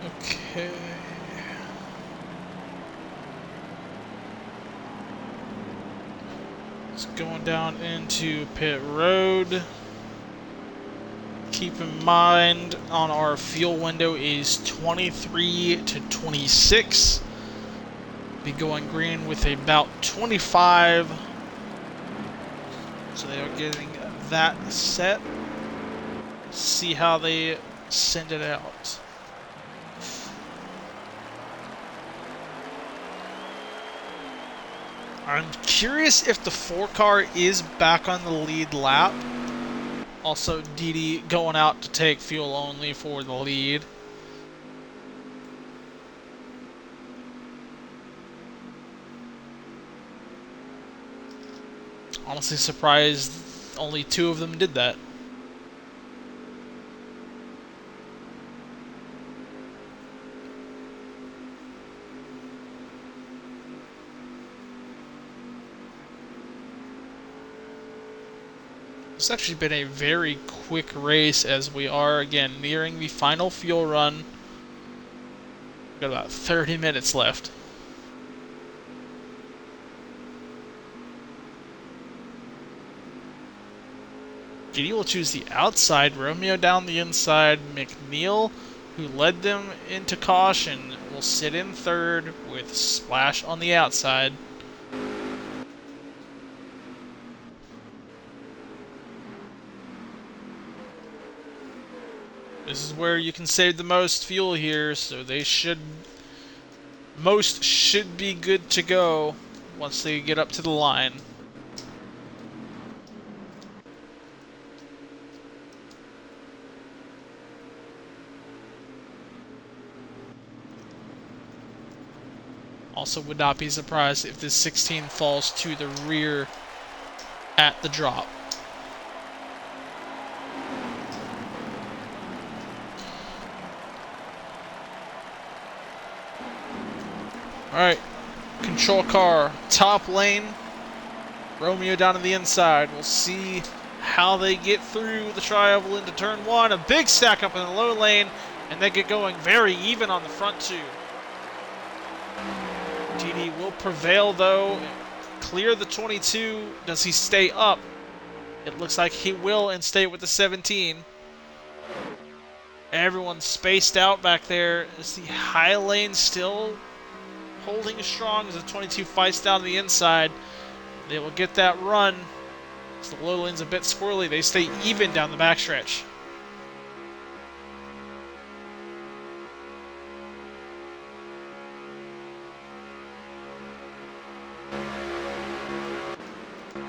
Okay. It's going down into pit road. Keep in mind on our fuel window is 23 to 26. Be going green with about 25. So they are getting that set. See how they send it out. I'm curious if the 4 car is back on the lead lap. Also, Didi going out to take fuel only for the lead. Honestly surprised only 2 of them did that. It's actually been a very quick race as we are, again, nearing the final fuel run. We've got about 30 minutes left. Didi will choose the outside, Romeo down the inside, McNeil, who led them into caution, will sit in third with Splash on the outside. This is where you can save the most fuel here, so most should be good to go once they get up to the line. Also would not be surprised if this 16 falls to the rear at the drop. Alright, control car, top lane, Romeo down to the inside. We'll see how they get through the tri-oval into turn 1. A big stack up in the low lane, and they get going very even on the front 2. Didi will prevail though, clear the 22. Does he stay up? It looks like he will and stay with the 17. Everyone's spaced out back there. Is the high lane still holding strong as the 22 fights down the inside? They will get that run. As the low lane's a bit squirrely, they stay even down the backstretch.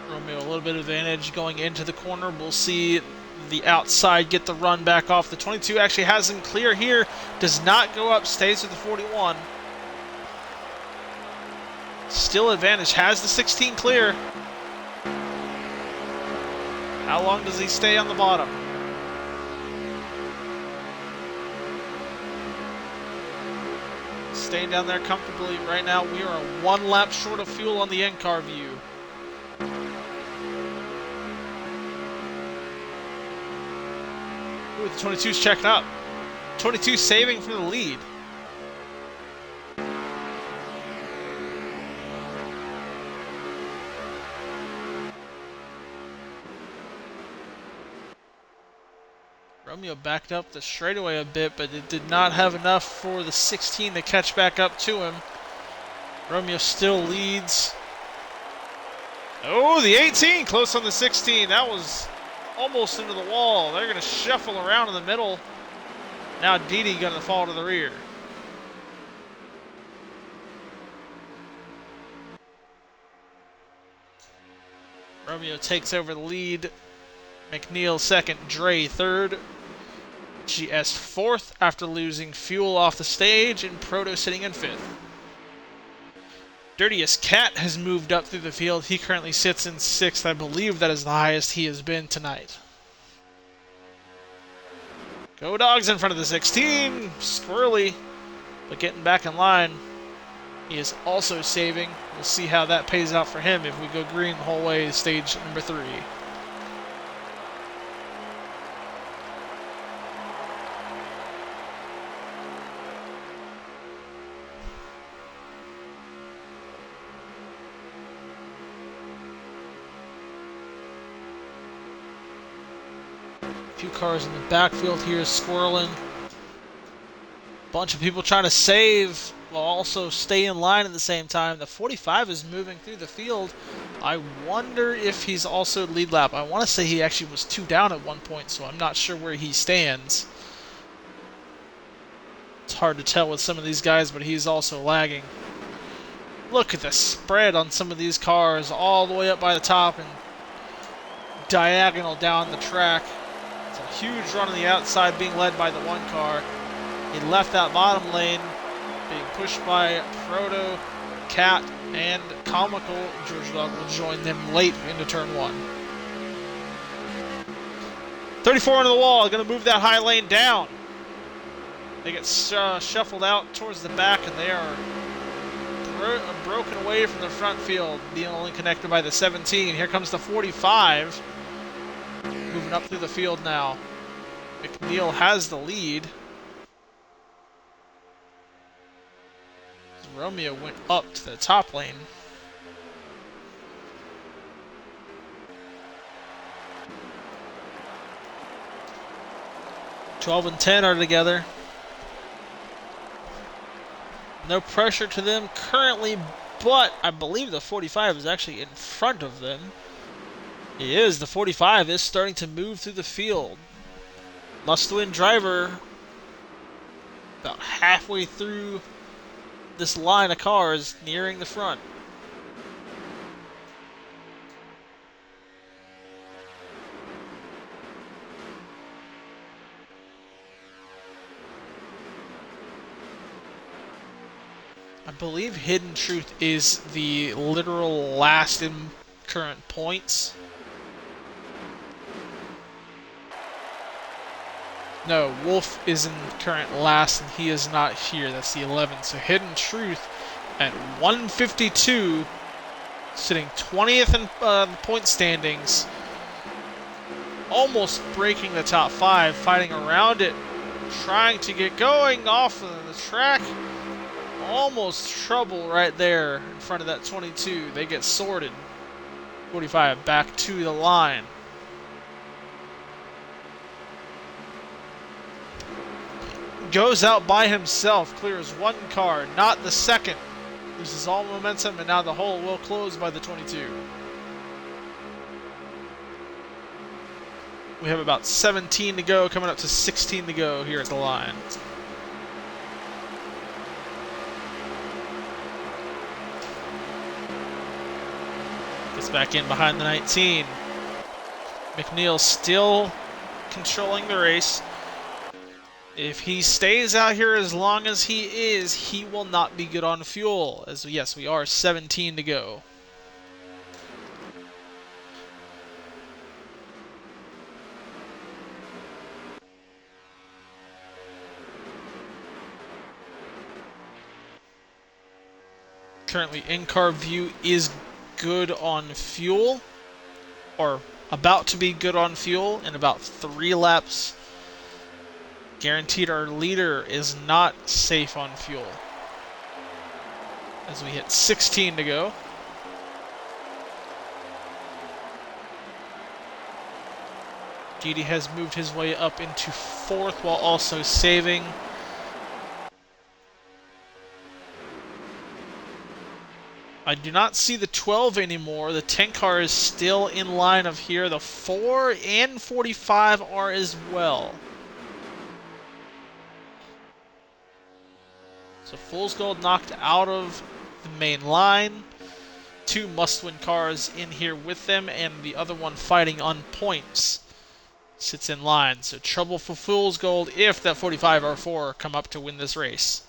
Romeo a little bit of advantage going into the corner. We'll see the outside get the run back off. The 22 actually has him clear here. Does not go up, stays with the 41. Still advantage, has the 16 clear. How long does he stay on the bottom? Staying down there comfortably right now. We are 1 lap short of fuel on the in-car view. Ooh, the 22's checking up. 22 saving from the lead. Romeo backed up the straightaway a bit, but it did not have enough for the 16 to catch back up to him. Romeo still leads. Oh, the 18 close on the 16. That was almost into the wall. They're going to shuffle around in the middle. Now Didi going to fall to the rear. Romeo takes over the lead. McNeil second, Dre third. GS fourth after losing fuel off the stage, and Proto sitting in fifth. Dirtiest Cat has moved up through the field. He currently sits in sixth. I believe that is the highest he has been tonight. Go Dogs in front of the 16. Squirrely, but getting back in line. He is also saving. We'll see how that pays out for him if we go green the whole way to stage number 3. few cars in the backfield here swirling. Bunch of people trying to save while also stay in line at the same time. The 45 is moving through the field. I wonder if he's also lead lap. I want to say he actually was 2 down at one point, so I'm not sure where he stands. It's hard to tell with some of these guys, but he's also lagging. Look at the spread on some of these cars, all the way up by the top and diagonal down the track. It's a huge run on the outside being led by the one car. He left that bottom lane, being pushed by Proto, Cat, and Comical. Georgia Dog will join them late into turn 1. 34 into the wall, going to move that high lane down. They get shuffled out towards the back, and they are broken away from the front field, being only connected by the 17. Here comes the 45, moving up through the field now. McNeil has the lead. Romeo went up to the top lane. "12 and 10 are together. No pressure to them currently, but I believe the 45 is actually in front of them. He is. The 45 is starting to move through the field. Must-win driver about halfway through this line of cars nearing the front. I believe Hidden Truth is the literal last in current points. No, Wolf is in current last, and he is not here. That's the 11. So Hidden Truth at 152, sitting 20th in point standings, almost breaking the top 5, fighting around it, trying to get going off of the track. Almost trouble right there in front of that 22. They get sorted. 45 back to the line. Goes out by himself, clears one car, not the second. Loses all momentum, and now the hole will close by the 22. We have about 17 to go, coming up to 16 to go here at the line. Gets back in behind the 19. McNeil still controlling the race. If he stays out here as long as he is, he will not be good on fuel. As yes, we are 17 to go. Currently, in-car view is good on fuel, or about to be good on fuel in about 3 laps. Guaranteed our leader is not safe on fuel. As we hit 16 to go. Gidi has moved his way up into 4th while also saving. I do not see the 12 anymore. The 10 car is still in line of here. The 4 and 45 are as well. So Fool's Gold knocked out of the main line. 2 must-win cars in here with them, and the other one fighting on points sits in line. So trouble for Fool's Gold if that 45 or 4 come up to win this race.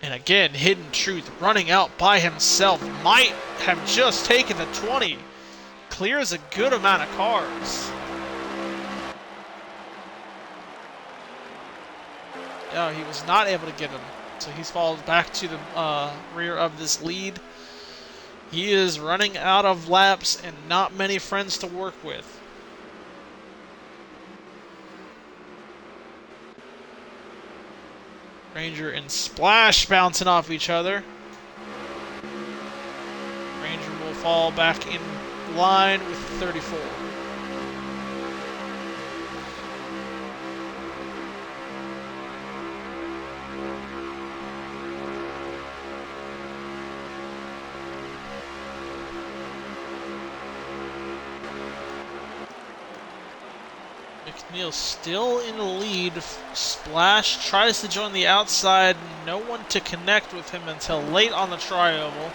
And again, Hidden Truth running out by himself. Might have just taken the 20. Clears a good amount of cars. Oh, he was not able to get him. So he's fallen back to the rear of this lead. He is running out of laps and not many friends to work with. Ranger and Splash bouncing off each other. Ranger will fall back in line with 34. McNeil still in the lead. Splash tries to join the outside. No one to connect with him until late on the tri-oval.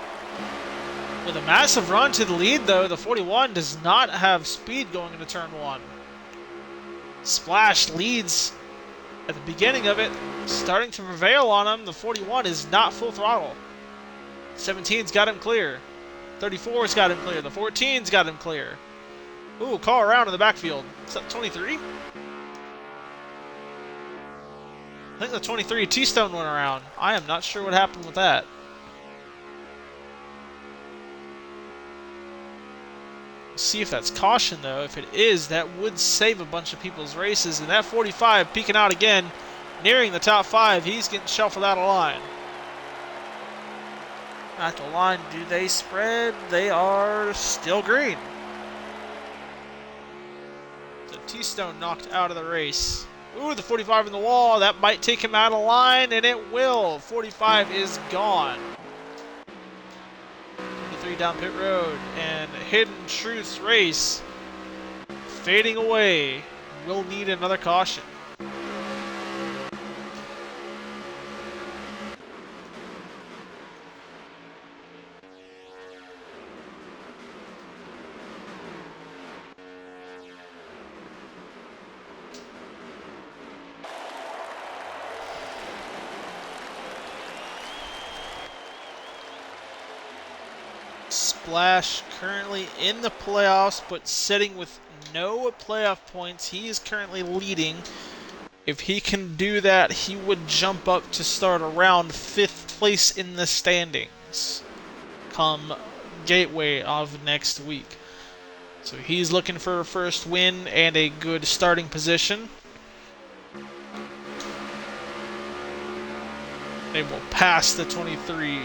With a massive run to the lead, though, the 41 does not have speed going into turn 1. Splash leads at the beginning of it, starting to prevail on him. The 41 is not full throttle. 17's got him clear. 34's got him clear. The 14's got him clear. Ooh, car around in the backfield. Is that 23? I think the 23 T-Stone went around. I am not sure what happened with that. See if that's caution, though. If it is, that would save a bunch of people's races. And that 45 peeking out again, nearing the top 5. He's getting shuffled out of line. At the line, do they spread? They are still green. The T-Stone knocked out of the race. Ooh, the 45 in the wall. That might take him out of line, and it will. 45 is gone. 23 down pit road, and Hidden Truth's race fading away. We'll need another caution. Splash currently in the playoffs, but sitting with no playoff points. He is currently leading. If he can do that, he would jump up to start around 5th place in the standings come Gateway of next week. So he's looking for a first win and a good starting position. They will pass the 23.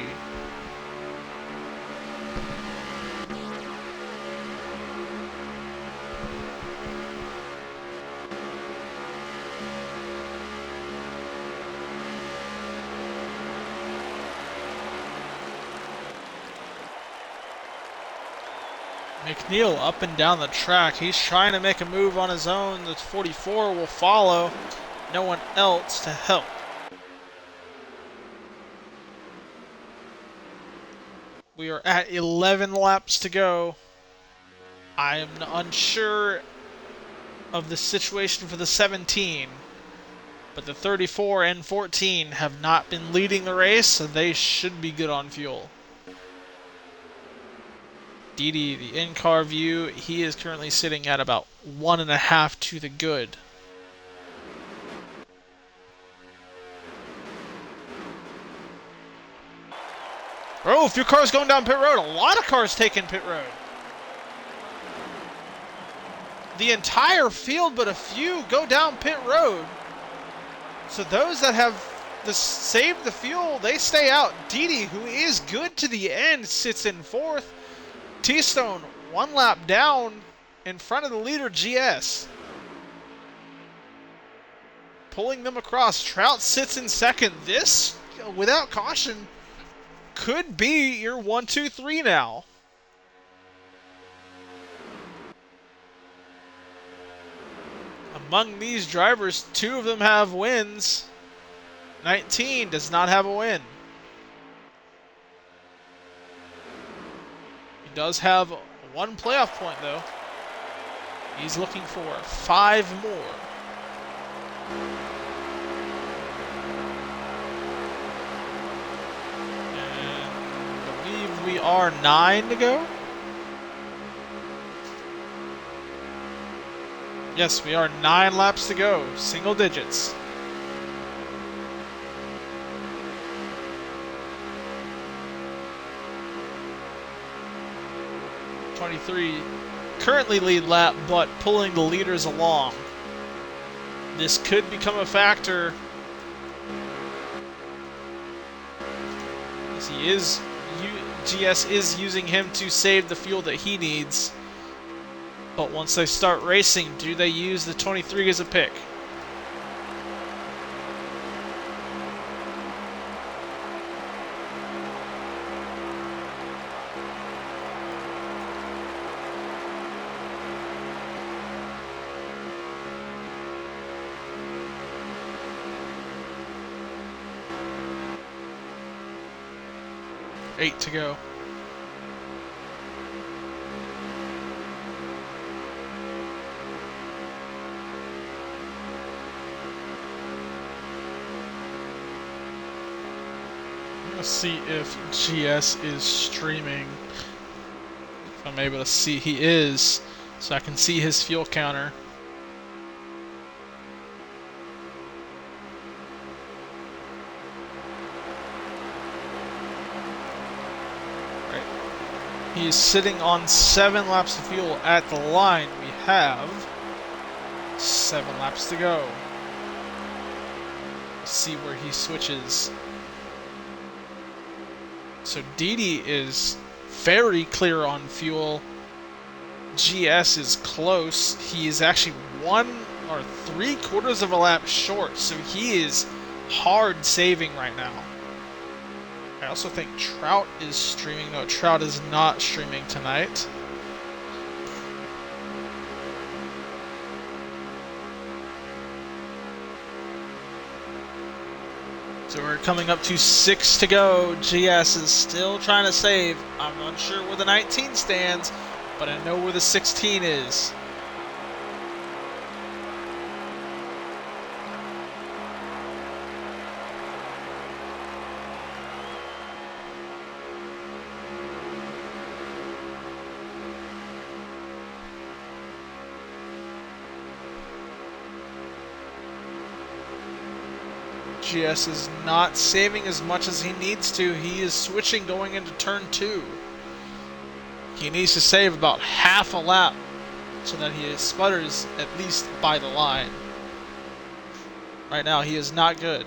McNeil up and down the track. He's trying to make a move on his own. The 44 will follow. No one else to help. We are at 11 laps to go. I am unsure of the situation for the 17. But the 34 and 14 have not been leading the race, so they should be good on fuel. Didi, the in-car view, he is currently sitting at about 1.5 to the good. Oh, a few cars going down pit road. A lot of cars taking pit road. The entire field, but a few go down pit road. So those that have saved the fuel, they stay out. Didi, who is good to the end, sits in 4th. T-Stone, 1 lap down in front of the leader, GS. Pulling them across. Trout sits in 2nd. This, without caution, could be your 1, 2, 3 now. Among these drivers, 2 of them have wins. 19 does not have a win. Does have 1 playoff point, though. He's looking for 5 more. And I believe we are 9 to go. Yes, we are 9 laps to go. Single digits. 23 currently lead lap, but pulling the leaders along. This could become a factor, as GS is using him to save the fuel that he needs. But once they start racing, do they use the 23 as a pick? 8 to go. Let's see if GS is streaming. If I'm able to see, he is, so I can see his fuel counter. Right. He is sitting on 7 laps of fuel at the line. We have 7 laps to go. Let's see where he switches. So Didi is very clear on fuel. GS is close. He is actually 1 or 3/4 of a lap short, so he is hard saving right now. I also think Trout is streaming. No, Trout is not streaming tonight. So we're coming up to 6 to go. GS is still trying to save. I'm unsure where the 19 stands, but I know where the 16 is. GS is not saving as much as he needs to. He is switching going into turn 2. He needs to save about half a lap so that he sputters at least by the line. Right now, he is not good.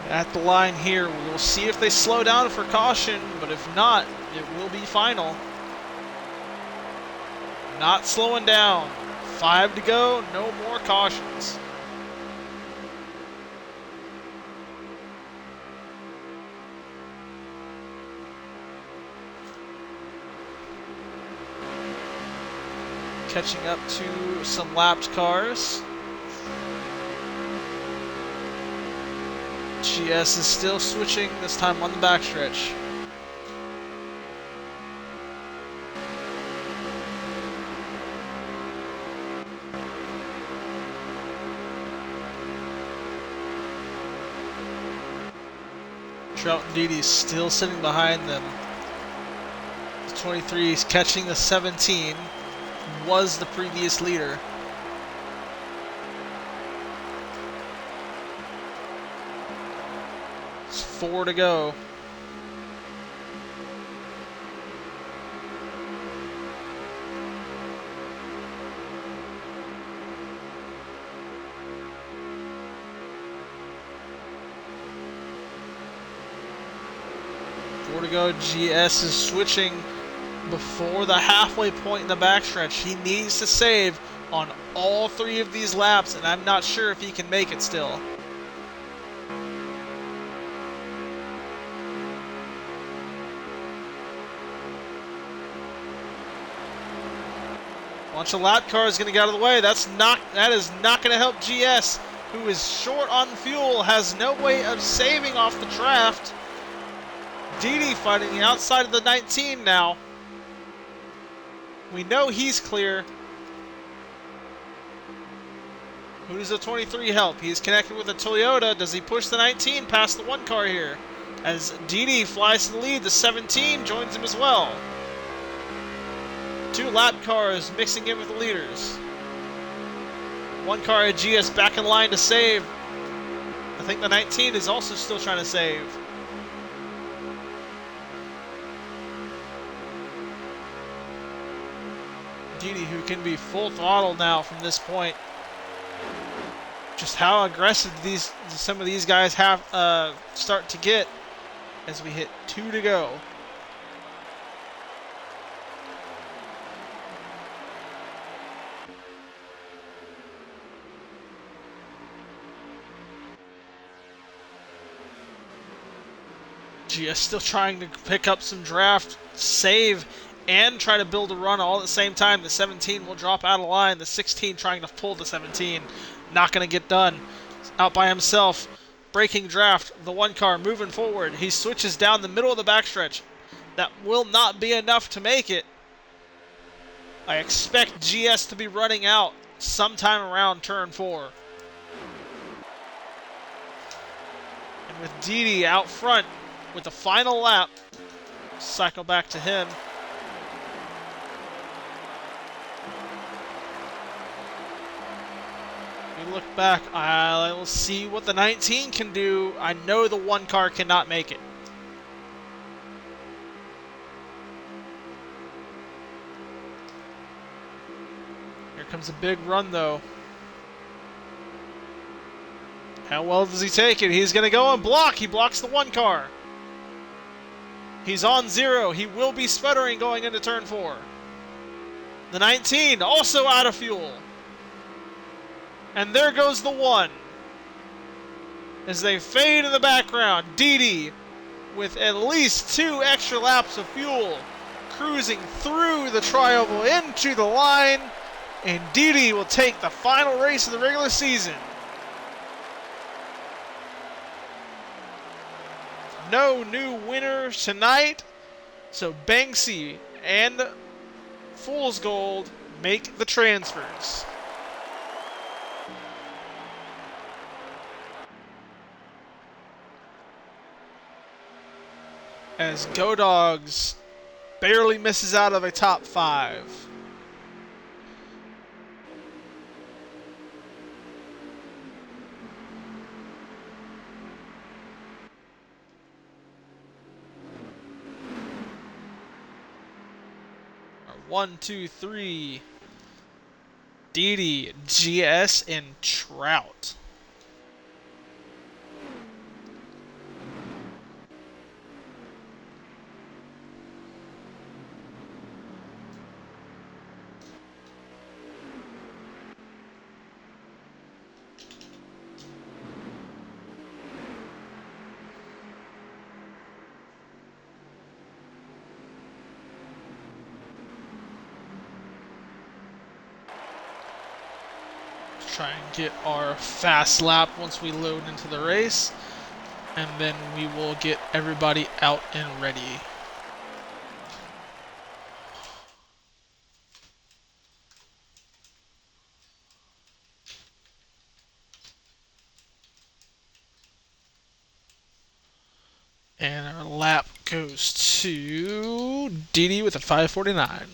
At the line here, we'll see if they slow down for caution, but if not, it will be final. Not slowing down. 5 to go, no more cautions. Catching up to some lapped cars. GS is still switching, this time on the backstretch. Trout and Didi still sitting behind them. The 23 is catching the 17, was the previous leader. It's 4 to go. To go. GS is switching before the halfway point in the backstretch. He needs to save on all 3 of these laps, and I'm not sure if he can make it still. Bunch of lap cars going to get out of the way. That is not going to help GS, who is short on fuel, has no way of saving off the draft. Didi fighting the outside of the 19 now. We know he's clear. Who does the 23 help? He's connected with a Toyota. Does he push the 19 past the 1 car here? As Didi flies to the lead, the 17 joins him as well. 2 lap cars mixing in with the leaders. 1 car at GS back in line to save. I think the 19 is also still trying to save. Didi, who can be full throttle now from this point. Just how aggressive some of these guys have start to get as we hit 2 to go. GS still trying to pick up some draft, save and try to build a run all at the same time. The 17 will drop out of line. The 16 trying to pull the 17. Not going to get done. Out by himself. Breaking draft. The one car moving forward. He switches down the middle of the backstretch. That will not be enough to make it. I expect GS to be running out sometime around turn 4. And with Didi out front with the final lap, cycle back to him. We look back, I'll see what the 19 can do. I know the one car cannot make it. Here comes a big run though. How well does he take it? He's going to go and block. He blocks the one car. He's on 0. He will be sputtering going into turn 4. The 19 also out of fuel. And there goes the 1. As they fade in the background, Didi with at least 2 extra laps of fuel cruising through the tri-oval into the line. And Didi will take the final race of the regular season. No new winner tonight, so Banksy and Fool's Gold make the transfers. As Go Dogs barely misses out of a top 5. One, two, three. Didi, GS, and Trout. Try and get our fast lap once we load into the race, and then we will get everybody out and ready. And our lap goes to Didi with a 5:49.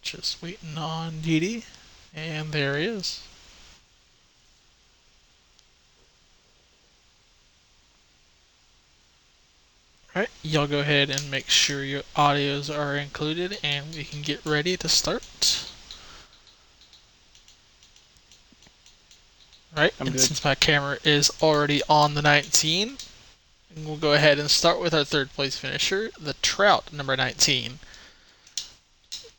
Just waiting on Didi, and there he is. Alright, y'all go ahead and make sure your audios are included, and we can get ready to start. Right, and good. Since my camera is already on the 19, we'll go ahead and start with our third place finisher, the Trout, number 19.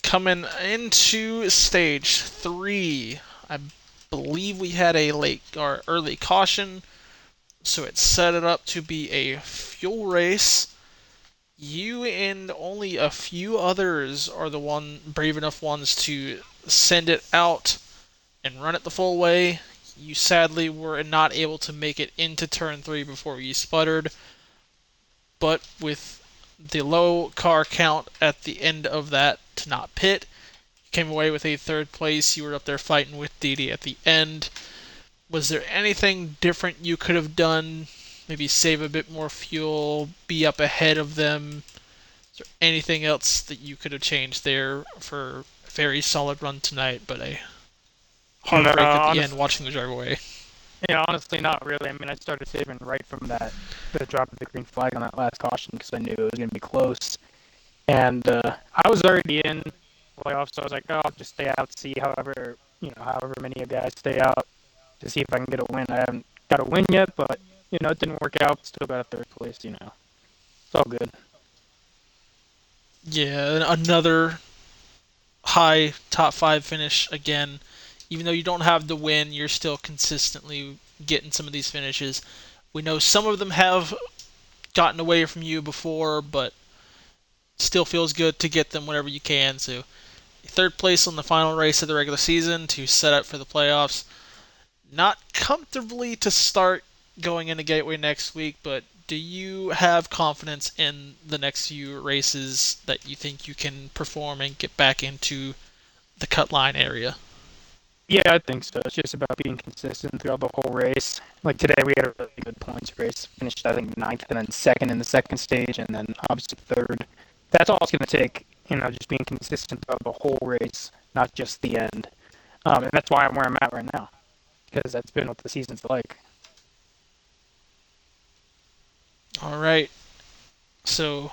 Coming into stage 3, I believe we had a late or early caution, so it set it up to be a fuel race. You and only a few others are the brave enough ones to send it out and run it the full way. You sadly were not able to make it into turn 3 before you sputtered, but with the low car count at the end of that to not pit, you came away with a third place. You were up there fighting with Didi at the end. Was there anything different you could have done? Maybe save a bit more fuel, be up ahead of them? Is there anything else that you could have changed there for very solid run tonight, but a No, heartbreak at the end watching the drive away. honestly, not really. I mean, I started saving right from the drop of the green flag on that last caution because I knew it was going to be close. And I was already in playoffs, so I was like, oh, I'll just stay out, see however many of guys stay out to see if I can get a win. I haven't got a win yet, but it didn't work out. Still got a third place. It's all good. Yeah, another high top five finish again. Even though you don't have the win, you're still consistently getting some of these finishes. We know some of them have gotten away from you before, but still feels good to get them whenever you can. So, third place on the final race of the regular season to set up for the playoffs. Not comfortably to start going into Gateway next week, but do you have confidence in the next few races that you think you can perform and get back into the cut line area? Yeah, I think so. It's just about being consistent throughout the whole race. Like today, we had a really good points race. Finished, I think, ninth and then second in the second stage, and then obviously third. That's all it's going to take. Just being consistent throughout the whole race, not just the end. And that's why I'm where I'm at right now, because that's been what the season's like. All right. So,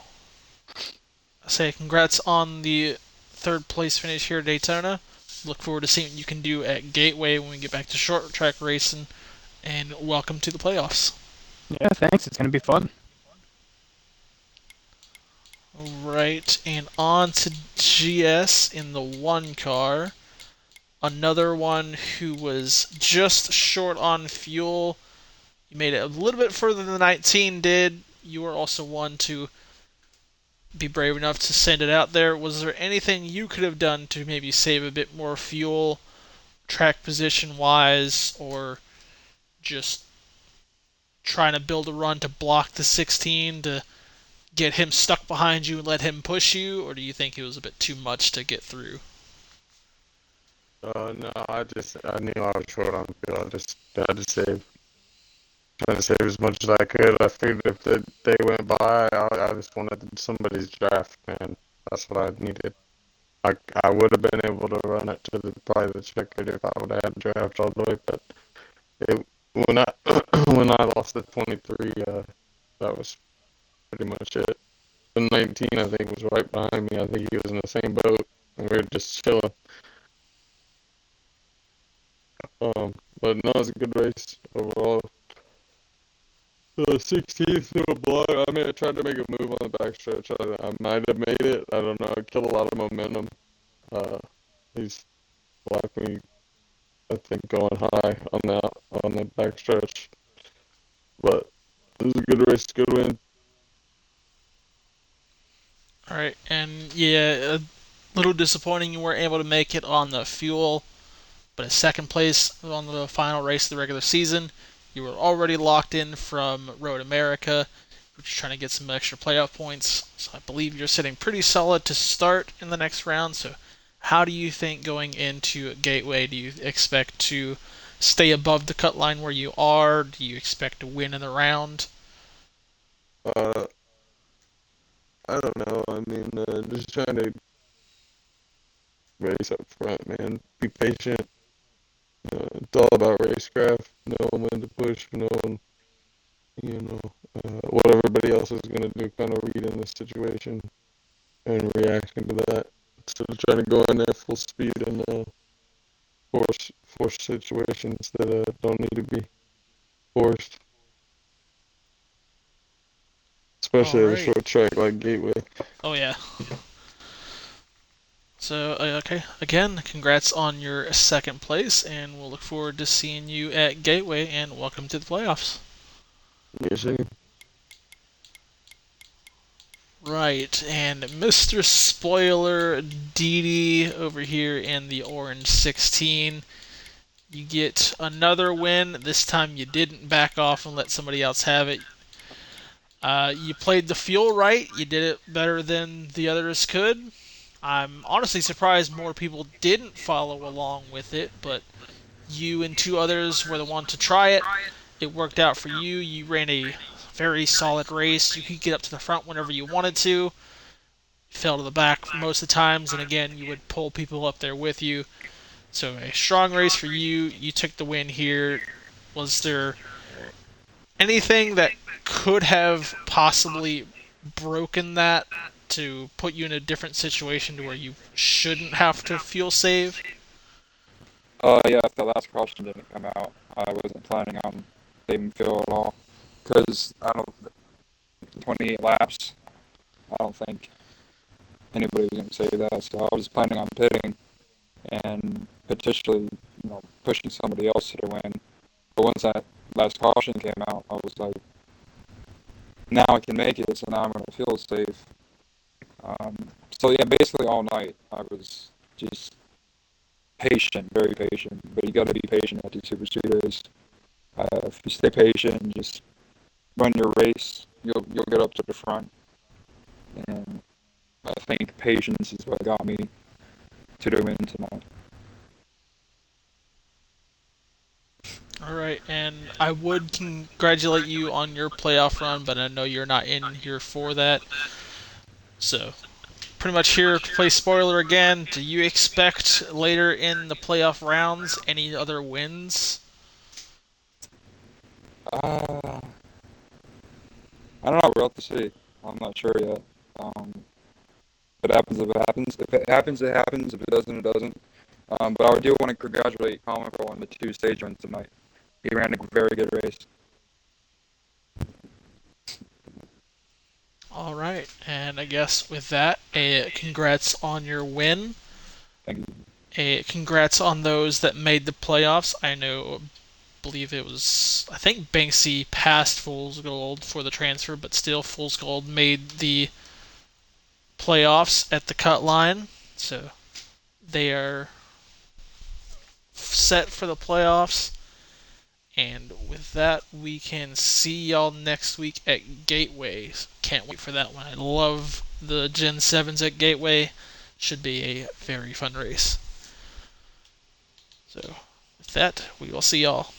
I say congrats on the third place finish here at Daytona. Look forward to seeing what you can do at Gateway when we get back to short track racing. And welcome to the playoffs. Yeah, thanks. It's going to be fun. All right, and on to GS in the one car. Another one who was just short on fuel. You made it a little bit further than the 19 did. You were also one to be brave enough to send it out there. Was there anything you could have done to maybe save a bit more fuel, track position wise, or just trying to build a run to block the 16 to get him stuck behind you and let him push you, or do you think it was a bit too much to get through? No, I knew I was short on fuel. I just had to save, trying to save as much as I could. I figured if the day went by, I just wanted somebody's draft, man. That's what I needed. I would have been able to run it to the probably the checkered if I would have had a draft all the way, but it, when I when I lost the 23, that was pretty much it. The 19, I think, was right behind me. I think he was in the same boat, and we were just chilling. But no, it was a good race overall. 16th to a block. I mean, I tried to make a move on the backstretch. I might have made it. I don't know. I killed a lot of momentum. Uh, he's blocked me, I think, going high on the backstretch. But it was a good race, good win. All right, and yeah, a little disappointing you weren't able to make it on the fuel, but a second place on the final race of the regular season. You were already locked in from Road America, which is trying to get some extra playoff points. So I believe you're sitting pretty solid to start in the next round. So, how do you think going into Gateway? Do you expect to stay above the cut line where you are? Do you expect to win in the round? Uh, I don't know. I mean, just trying to race up front, man. Be patient. It's all about racecraft. Know when to push. You know, what everybody else is gonna do. Kind of read in the situation and reacting to that instead of trying to go in there full speed and force situations that don't need to be forced, All especially at a right. short track like Gateway. Oh yeah. So, okay, again, congrats on your second place, and we'll look forward to seeing you at Gateway, and welcome to the playoffs. Yes, sir. Right, and Mr. Spoiler Didi over here in the Orange 16. You get another win. This time you didn't back off and let somebody else have it. You played the fuel right. You did it better than the others could. I'm honestly surprised more people didn't follow along with it, but you and two others were the one to try it. It worked out for you. You ran a very solid race. You could get up to the front whenever you wanted to. fell to the back most of the times, and again, you would pull people up there with you. So a strong race for you. You took the win here. Was there anything that could have possibly broken that to put you in a different situation to where you shouldn't have to fuel save? Yeah, if the last caution didn't come out, I wasn't planning on saving fuel at all. Because I don't, 28 laps, I don't think anybody was going to say that. So I was planning on pitting and potentially, pushing somebody else to the win. But once that last caution came out, I was like, now I can make it, so now I'm going to feel safe. So yeah, basically all night I was just patient, very patient. But you got to be patient at these super speedways. If you stay patient and just run your race, you'll get up to the front. And I think patience is what got me to the win tonight. All right, and I would congratulate you on your playoff run, but I know you're not in here for that. So, pretty much here to play spoiler again. Do you expect later in the playoff rounds any other wins? Uh, I don't know. We'll have to see. I'm not sure yet. If it happens, if it happens. If it happens, it happens. If it doesn't, it doesn't. But I do want to congratulate Comical on the 2 stage runs tonight. He ran a very good race. All right, and I guess with that, congrats on your win. Thank you. Congrats on those that made the playoffs. Believe it was, I think Banksy passed Fool's Gold for the transfer, but still Fool's Gold made the playoffs at the cut line. So they are set for the playoffs. And with that, we can see y'all next week at Gateway. Can't wait for that one. I love the Gen 7s at Gateway. Should be a very fun race. So, with that, we will see y'all.